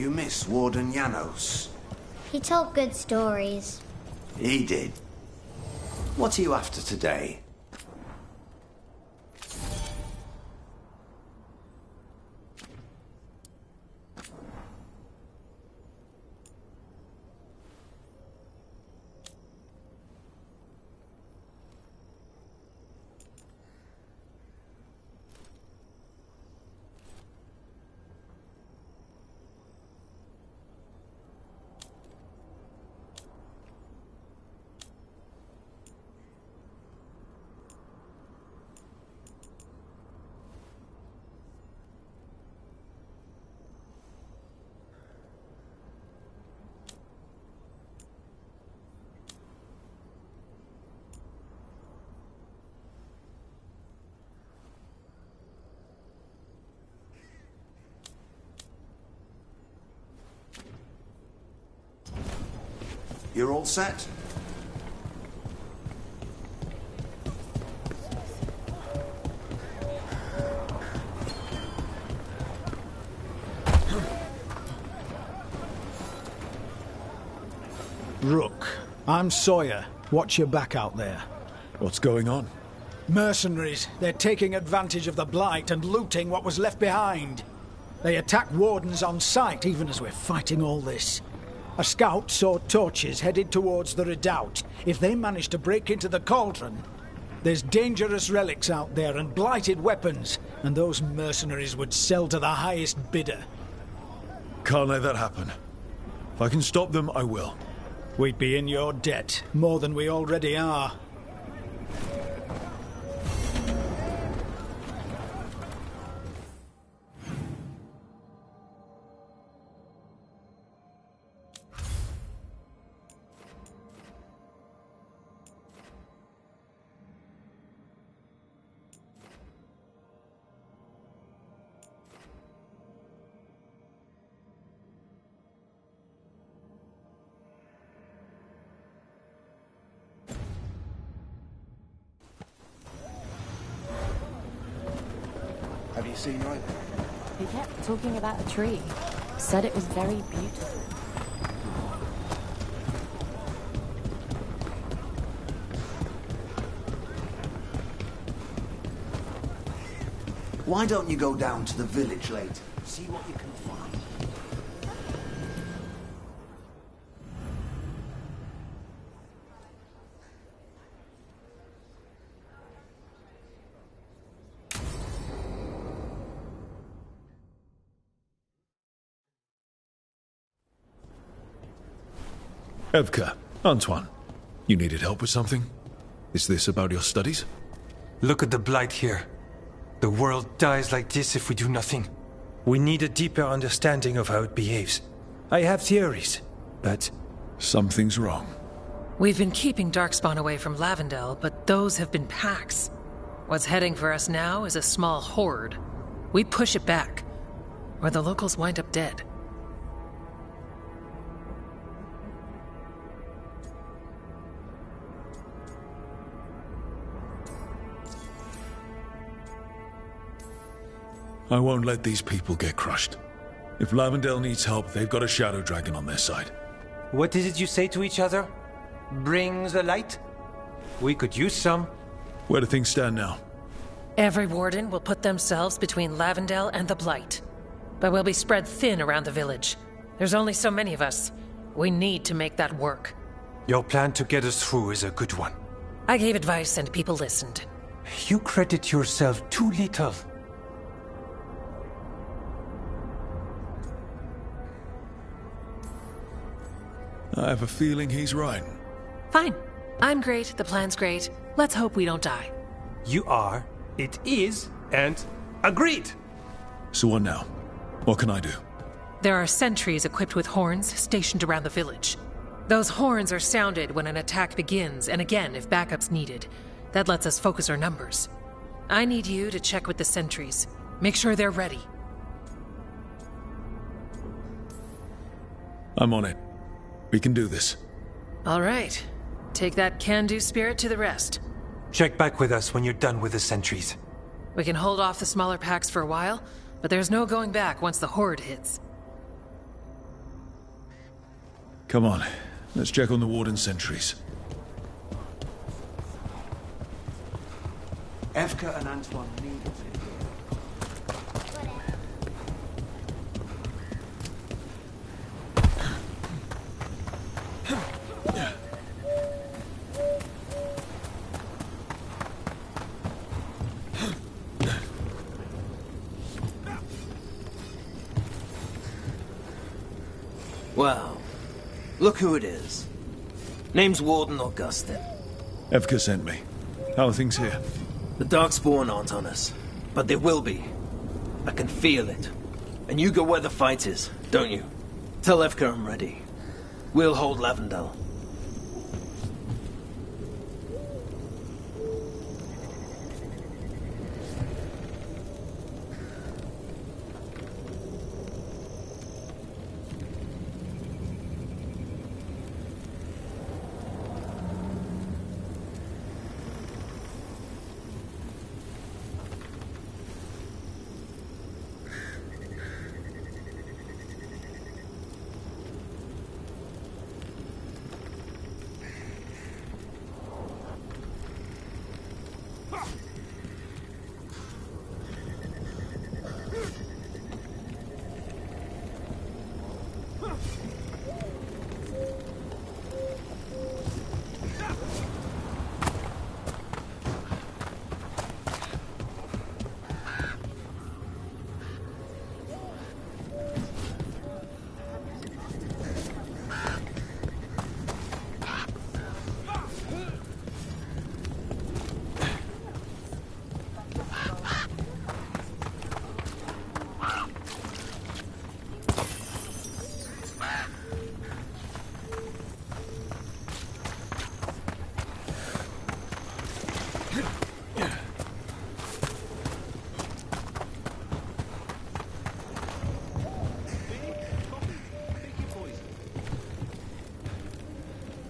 You miss Warden Janos?
He told good stories.
He did. What are you after today? You're all set?
Rook, I'm Sawyer. Watch your back out there.
What's going on?
Mercenaries. They're taking advantage of the Blight and looting what was left behind. They attack wardens on sight even as we're fighting all this. A scout saw torches headed towards the redoubt. If they manage to break into the cauldron, there's dangerous relics out there and blighted weapons, and those mercenaries would sell to the highest bidder.
Can't let that happen. If I can stop them, I will.
We'd be in your debt, more than we already are.
Have you seen Ryder?
He kept talking about a tree. Said it was very beautiful.
Why don't you go down to the village later? See what you can find.
Evka, Antoine, you needed help with something? Is this about your studies?
Look at the Blight here. The world dies like this if we do nothing. We need a deeper understanding of how it behaves. I have theories, but...
Something's wrong.
We've been keeping Darkspawn away from Lavendel, but those have been packs. What's heading for us now is a small horde. We push it back, or the locals wind up dead.
I won't let these people get crushed. If Lavendel needs help, they've got a Shadow Dragon on their side.
What is it you say to each other? Bring the light? We could use some.
Where do things stand now?
Every warden will put themselves between Lavendel and the Blight. But we'll be spread thin around the village. There's only so many of us. We need to make that work.
Your plan to get us through is a good one.
I gave advice and people listened.
You credit yourself too little.
I have a feeling he's right.
Fine. I'm great, the plan's great. Let's hope we don't die.
You are, it is, and agreed!
So what now? What can I do?
There are sentries equipped with horns stationed around the village. Those horns are sounded when an attack begins, and again if backup's needed. That lets us focus our numbers. I need you to check with the sentries. Make sure they're ready.
I'm on it. We can do this.
All right. Take that can-do spirit to the rest.
Check back with us when you're done with the sentries.
We can hold off the smaller packs for a while, but there's no going back once the horde hits.
Come on, let's check on the Warden sentries.
Evka and Antoine need it in here.
Well, look who it is. Name's Warden Augustin.
Evka sent me. How are things here?
The Darkspawn aren't on us, but they will be. I can feel it. And you go where the fight is, don't you? Tell Evka I'm ready. We'll hold Lavendel.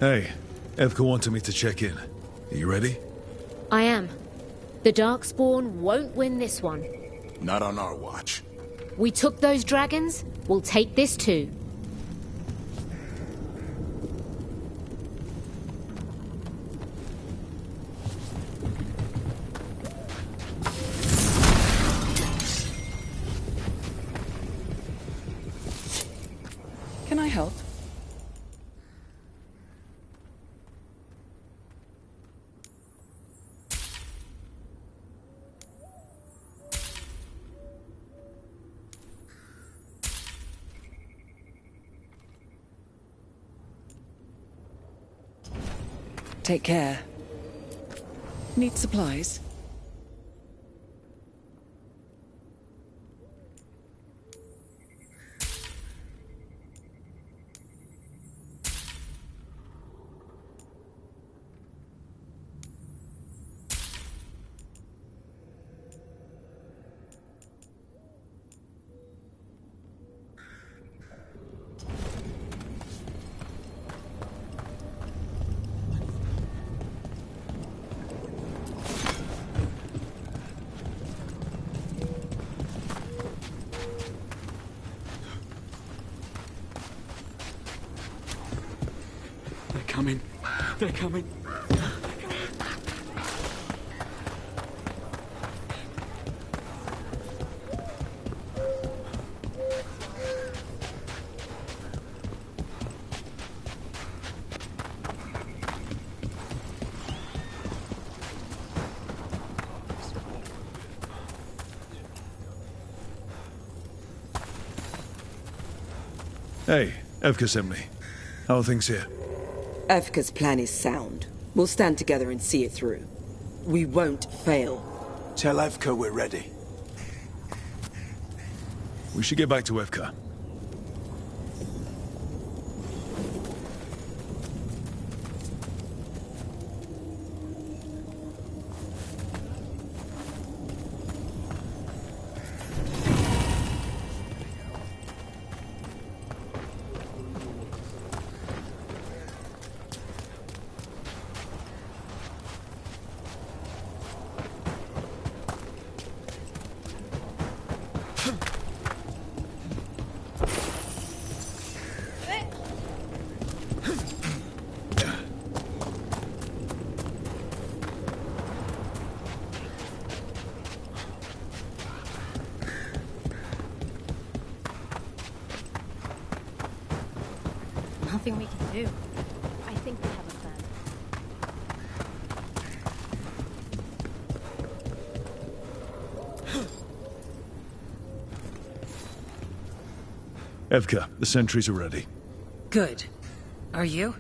Hey, Evka wanted me to check in. Are you ready?
I am. The Darkspawn won't win this one.
Not on our watch.
We took those dragons, we'll take this too.
Can I help? Take care. Need supplies?
Coming. They're coming.
Hey, Evka sent me. How are things here?
Evka's plan is sound. We'll stand together and see it through. We won't fail.
Tell Evka we're ready.
We should get back to Evka.
nothing we can do. I think we have a plan.
Evka, the sentries are ready.
Good. Are you?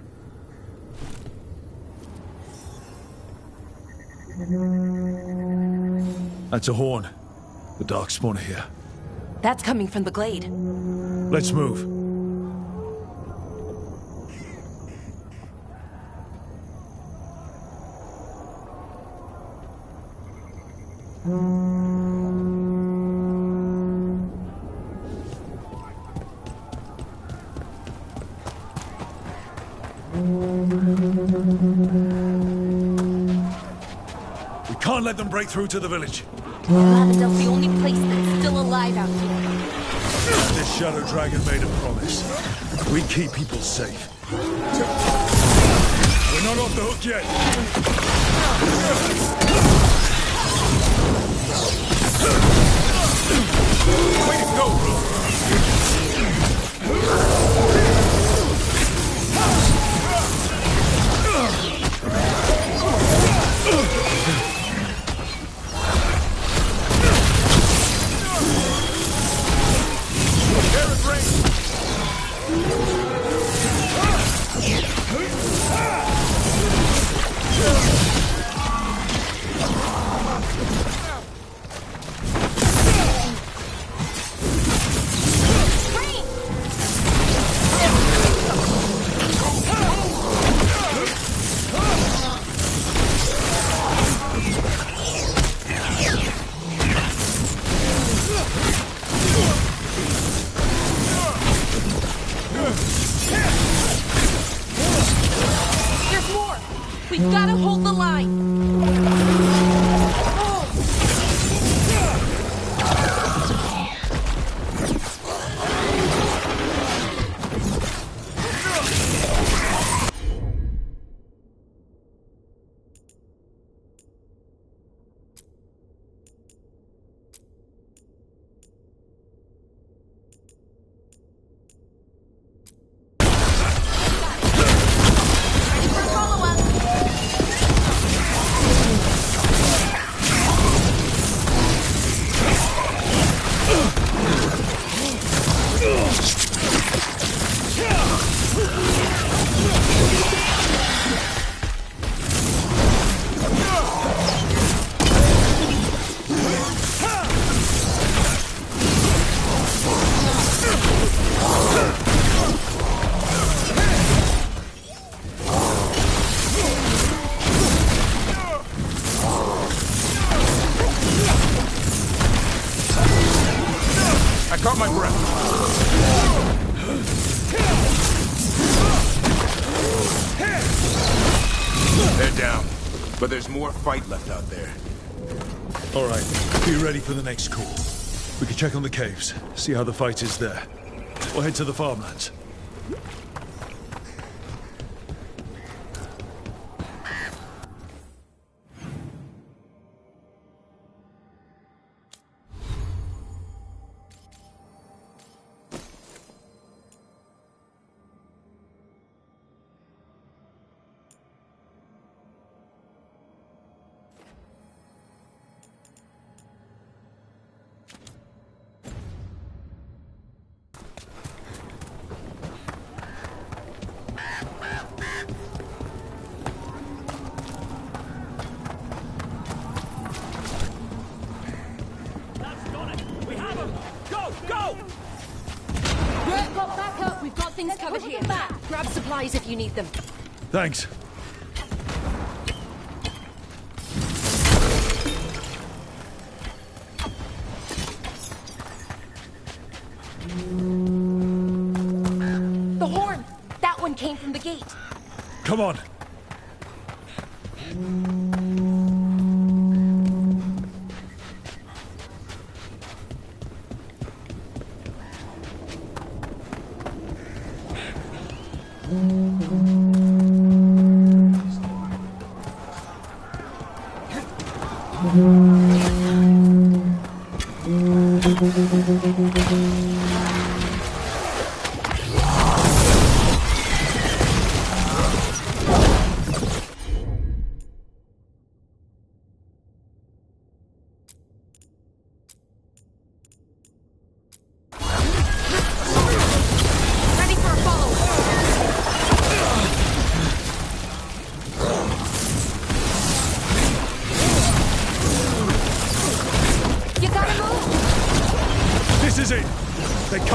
That's a horn. The Darkspawn are here.
That's coming from the glade.
Let's move. We can't let them break through to the village.
Lavendel's the only place that's still alive out here.
This Shadow Dragon made a promise. We keep people safe. We're not off the hook yet. Way to go, bro.
There's more! We've got to hold the line!
I caught my breath. They're down, but there's more fight left out there.
All right, be ready for the next call. We can check on the caves, see how the fight is there. We'll head to the farmlands.
Things covered here. Grab supplies if you need them.
Thanks.
The horn! That one came from the gate.
Come on.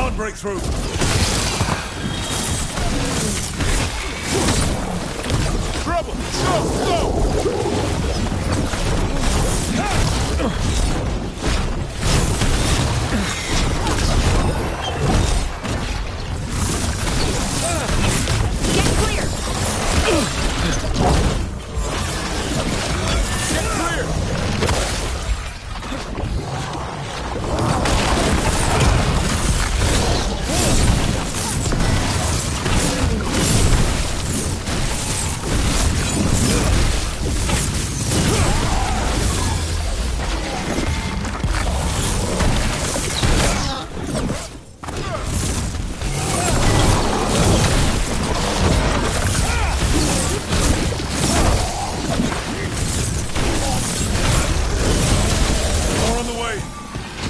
on, breakthrough! Trouble! Go!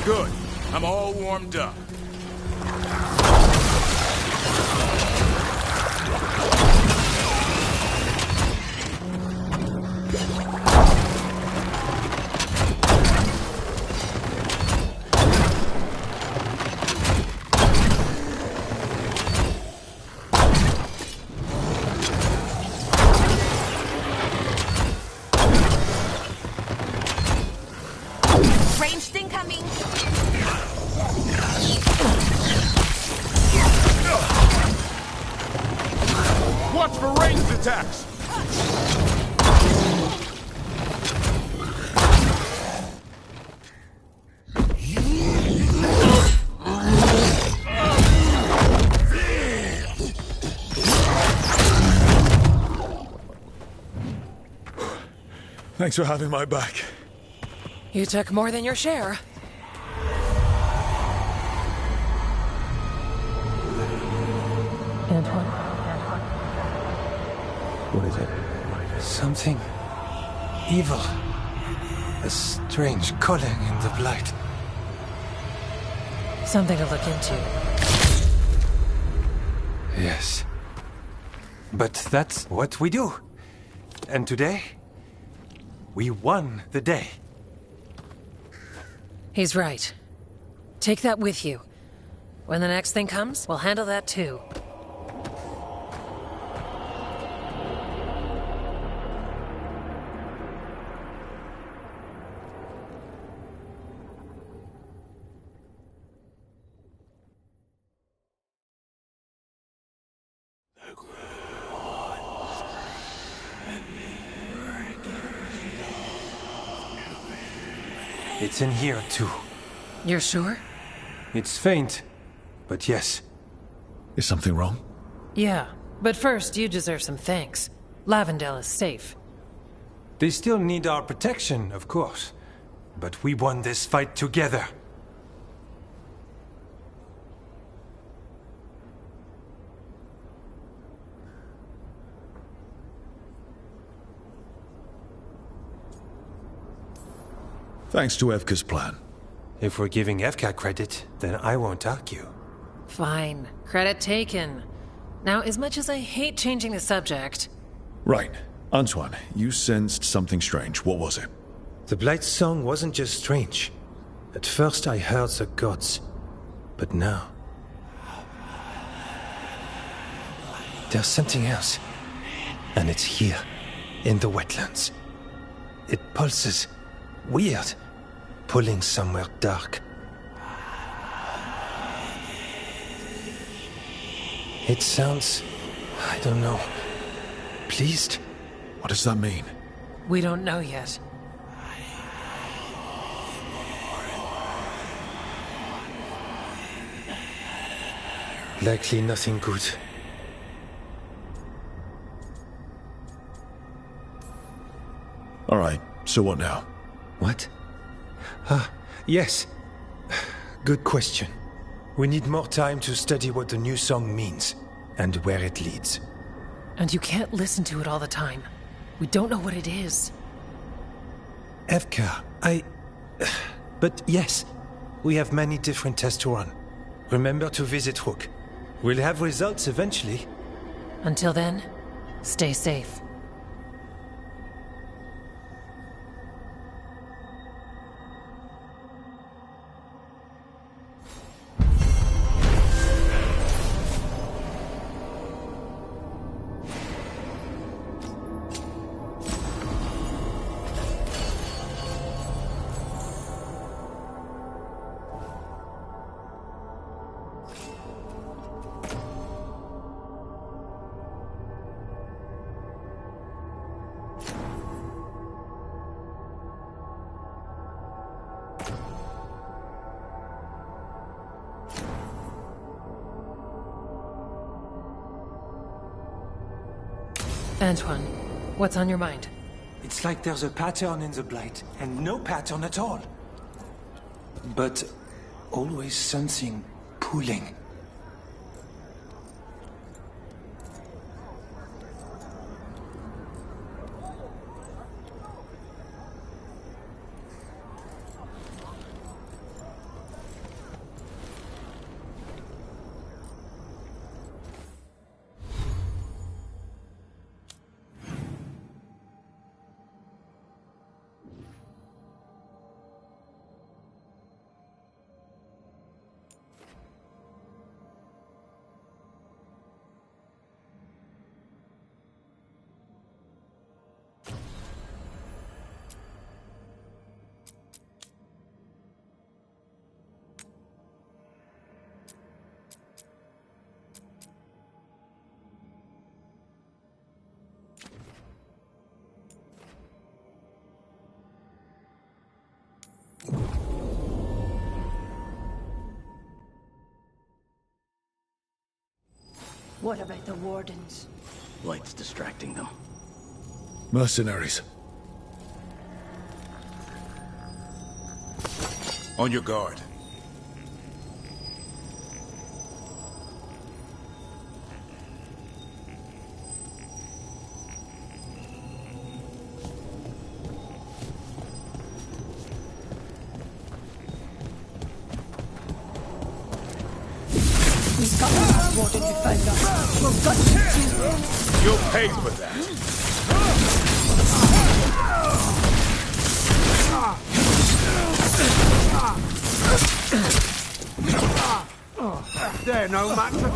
Good. I'm all warmed up.
Ranged incoming.
Watch for ranged attacks!
Thanks for having my back.
You took more than your share.
Antoine? What is it? Something evil. A strange calling in the blight.
Something to look into.
Yes. But that's what we do. And today, we won the day.
He's right. Take that with you. When the next thing comes, we'll handle that too.
It's in here, too.
You're sure?
It's faint, but yes.
Is something wrong?
Yeah, but first you deserve some thanks. Lavendale is safe.
They still need our protection, of course. But we won this fight together.
Thanks to Evka's plan.
If we're giving Evka credit, then I won't argue.
Fine. Credit taken. Now, as much as I hate changing the subject...
Right. Antoine, you sensed something strange. What was it?
The Blight's song wasn't just strange. At first I heard the gods. But now... there's something else. And it's here, in the wetlands. It pulses. Weird. Pulling somewhere dark. It sounds... I don't know. Pleased?
What does that mean?
We don't know yet.
Likely nothing good.
All right, so what now?
What? Yes. Good question. We need more time to study what the new song means, and where it leads.
And you can't listen to it all the time. We don't know what it is.
Evka, But yes, we have many different tests to run. Remember to visit Rook. We'll have results eventually.
Until then, stay safe. Antoine, what's on your mind?
It's like there's a pattern in the Blight, and no pattern at all. But always something pulling.
What about the Wardens?
Light's distracting them.
Mercenaries.
On your guard.
We've got the Warden to find us. We've got to.
You'll pay for that.
They're no match at all.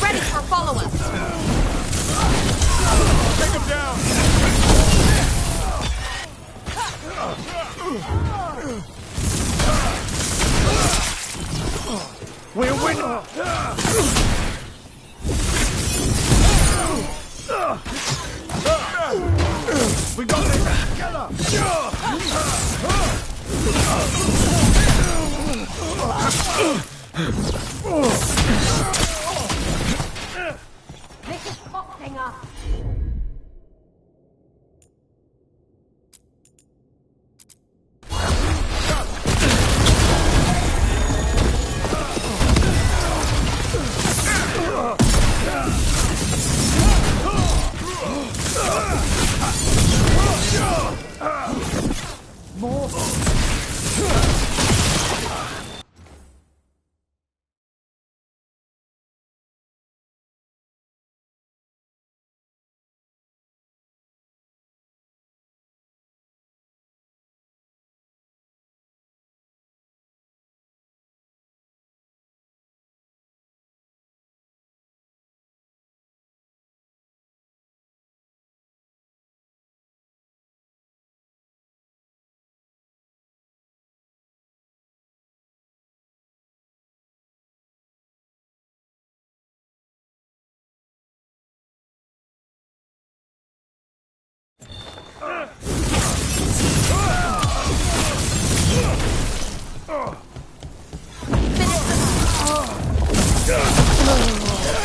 Ready or follow us.
Take him down.
We'll win. We got this together.
Pick this pop thing up.
More.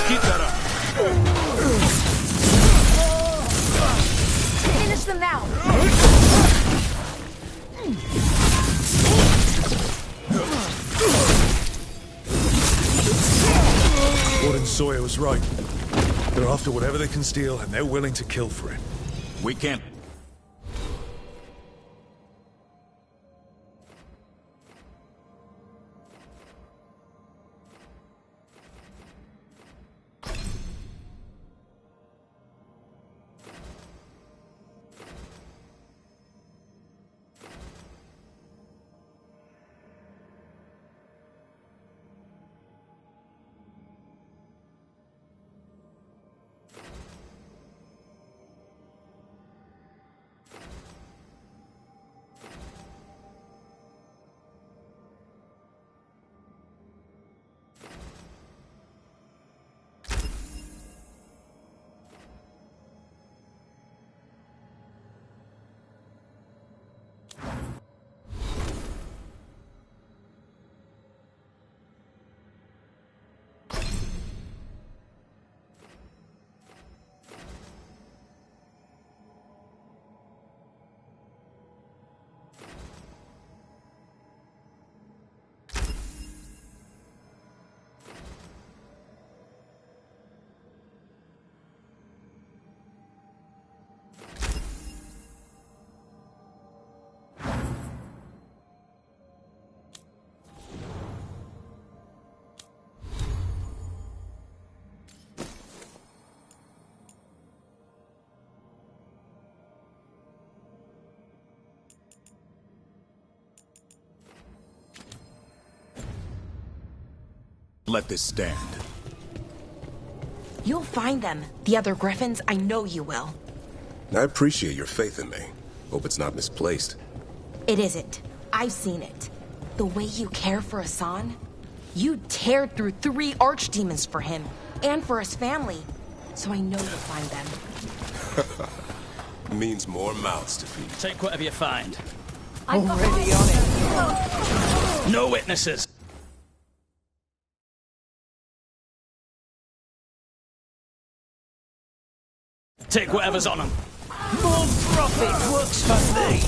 Keep that up.
Finish them now.
Warden Sawyer was right. They're after whatever they can steal, and they're willing to kill for it.
We can't... let this stand.
You'll find them. The other Griffins, I know you will.
I appreciate your faith in me. Hope it's not misplaced.
It isn't. I've seen it. The way you care for Hassan, you teared through 3 archdemons for him, and for his family. So I know you'll find them.
Means more mouths to feed.
Take whatever you find.
Already on it.
No witnesses. Take whatever's on them. More profit works for me.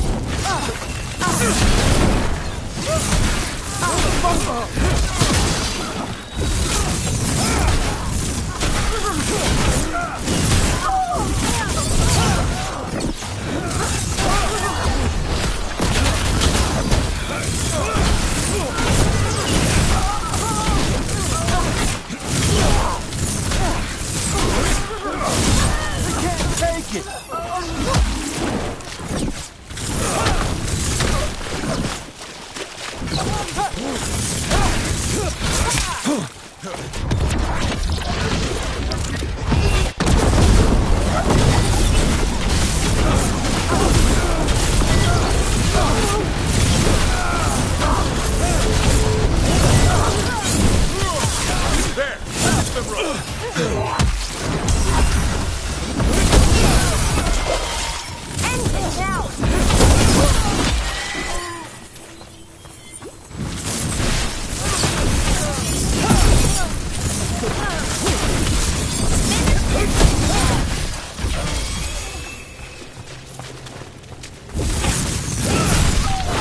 Take it!
There! That's the road!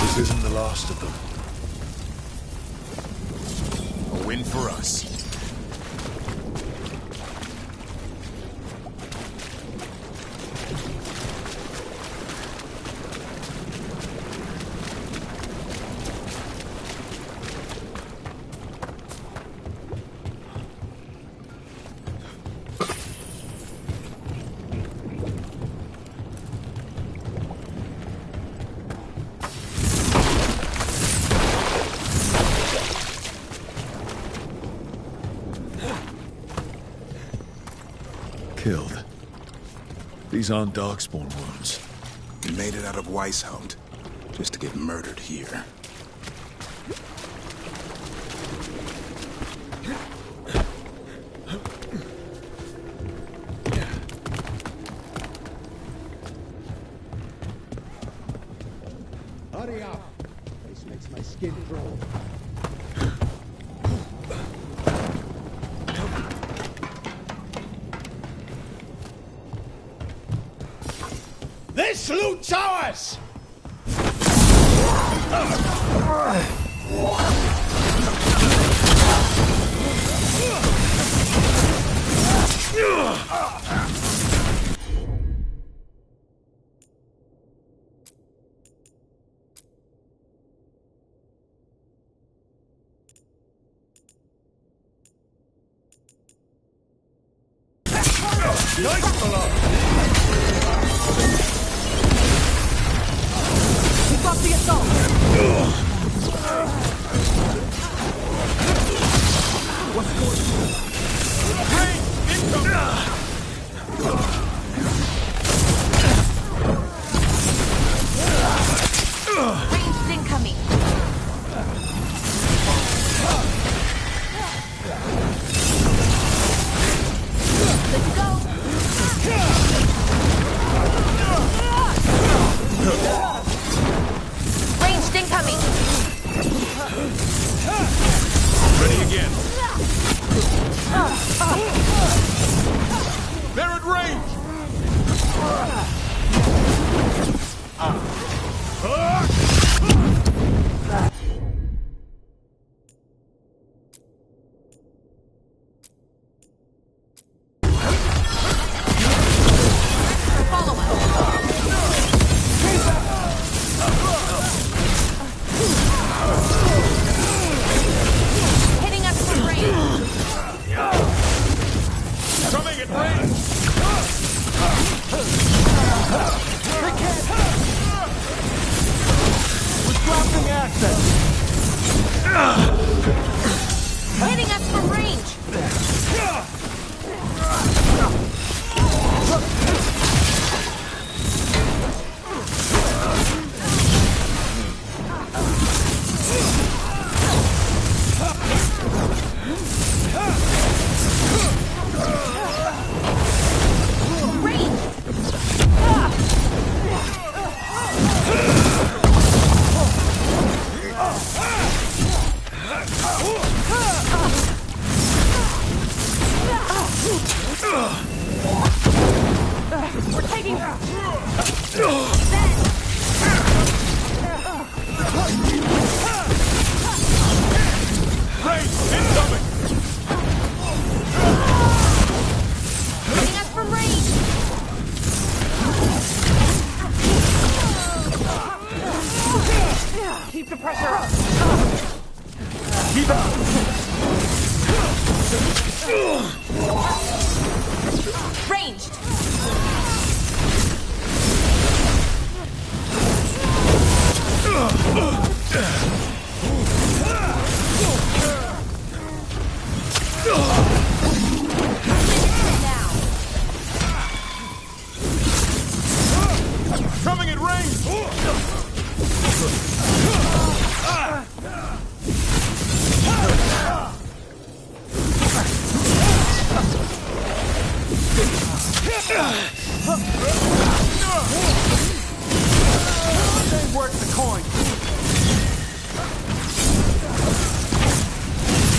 This isn't the last of them.
A win for us.
Killed. These aren't Darkspawn wounds.
We made it out of Weishaupt, just to get murdered here.
Hurry up! This makes my skin crawl.
This loot's ours! Nice fellow!
Keep up the assault!
What's going on? Rain!
Ranged incoming! Let's go!
Incoming!
Hitting us from range!
Keep the pressure up!
Keep up!
Ranged!
Coming in range!
Same worth the coin.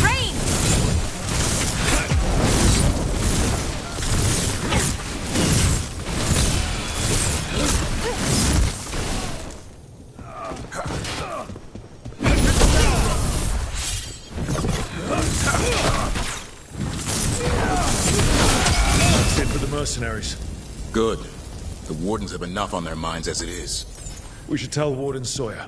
Range!
That's it for the mercenaries.
Good. The Wardens have enough on their minds as it is.
We should tell Warden Sawyer.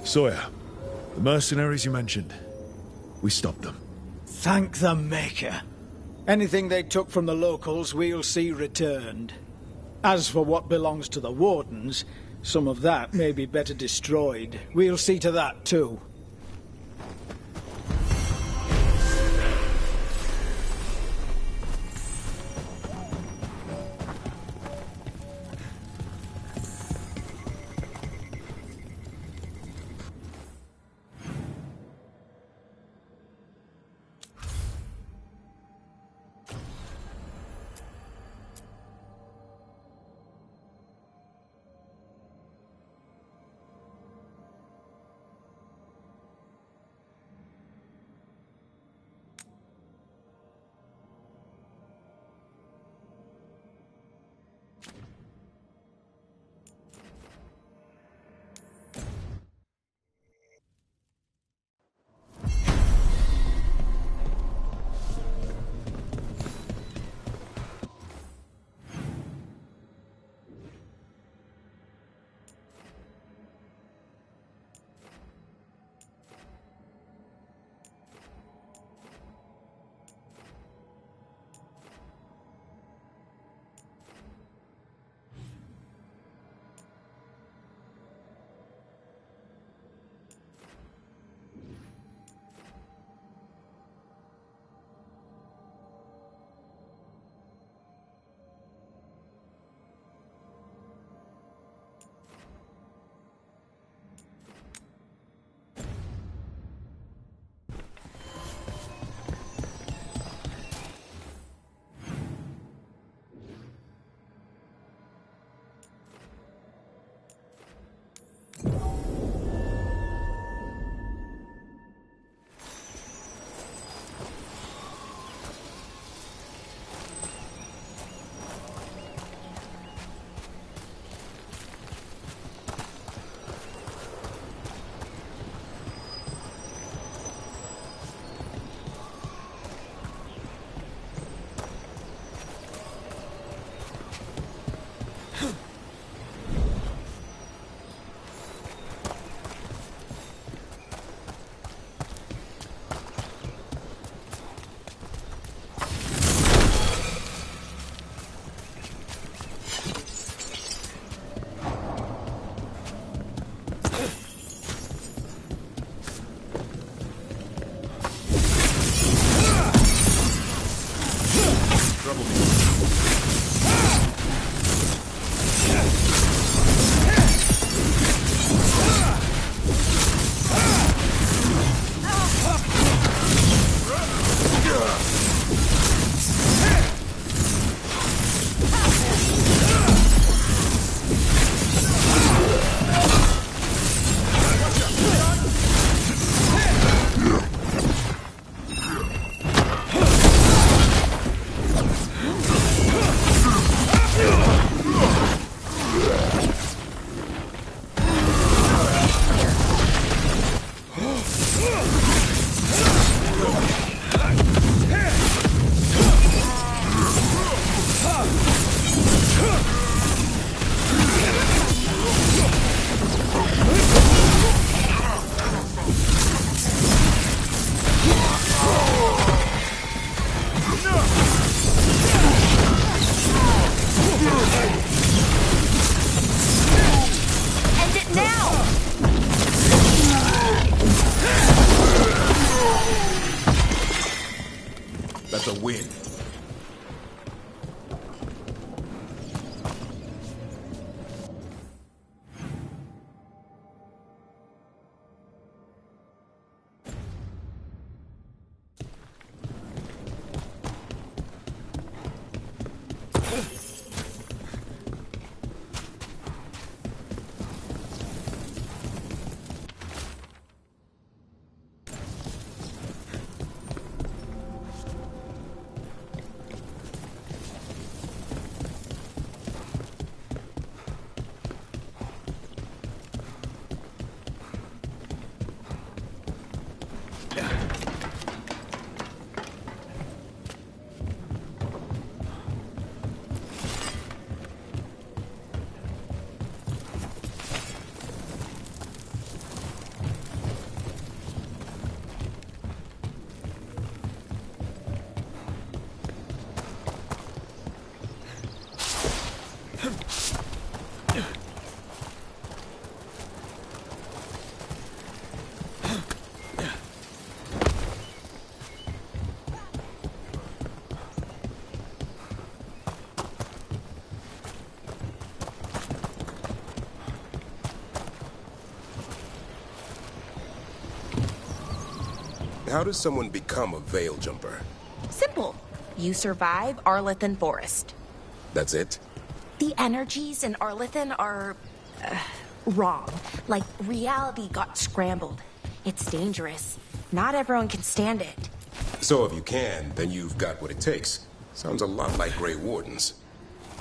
Sawyer, the mercenaries you mentioned, we stopped them.
Thank the Maker. Anything they took from the locals, we'll see returned. As for what belongs to the Wardens, some of that may be better destroyed. We'll see to that, too.
That's a win.
How does someone become a Veil Jumper?
Simple. You survive Arlethan Forest.
That's it?
The energies in Arlethan are... wrong. Like, reality got scrambled. It's dangerous. Not everyone can stand it.
So if you can, then you've got what it takes. Sounds a lot like Grey Wardens.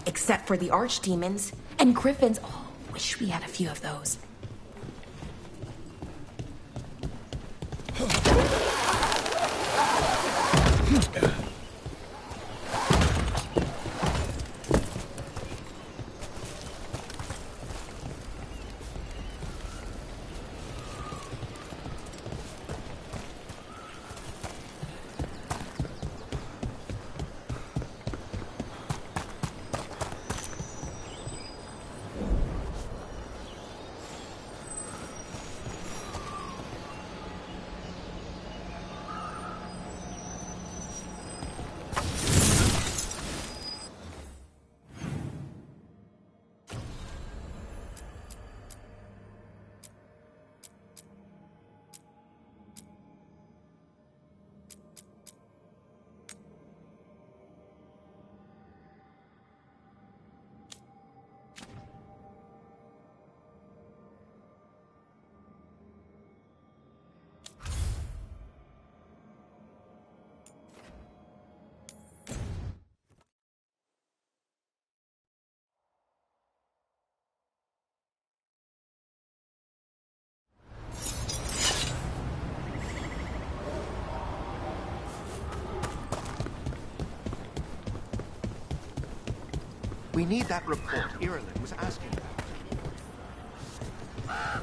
Except for the archdemons. And griffins. Oh, wish we had a few of those.
We need that report Irilyn was asking about.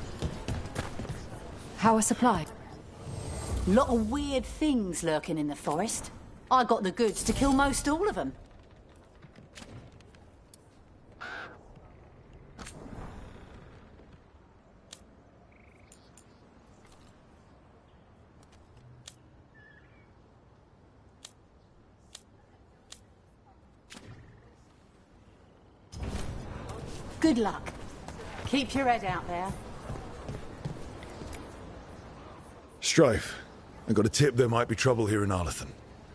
How are supply? Lot of weird things lurking in the forest. I got the goods to kill most all of them. Good luck. Keep your head out there.
Strife, I got a tip there might be trouble here in Arlethan.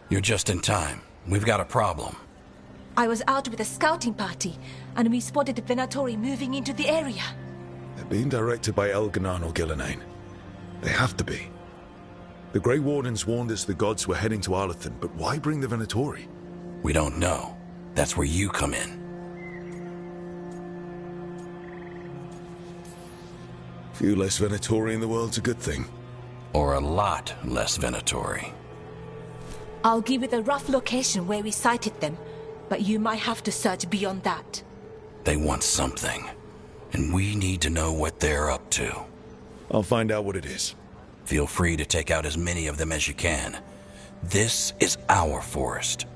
You're just in time. We've got a problem.
I was out with a scouting party, and we spotted the Venatori moving into the area.
They're being directed by Elganan or Gillenane. They have to be. The Grey Wardens warned us the gods were heading to Arlethan, but why bring the Venatori?
We don't know. That's where you come in.
Few less Venatori in the world's a good thing.
Or a lot less Venatori.
I'll give you the rough location where we sighted them, but you might have to search beyond that.
They want something, and we need to know what they're up to.
I'll find out what it is.
Feel free to take out as many of them as you can. This is our forest.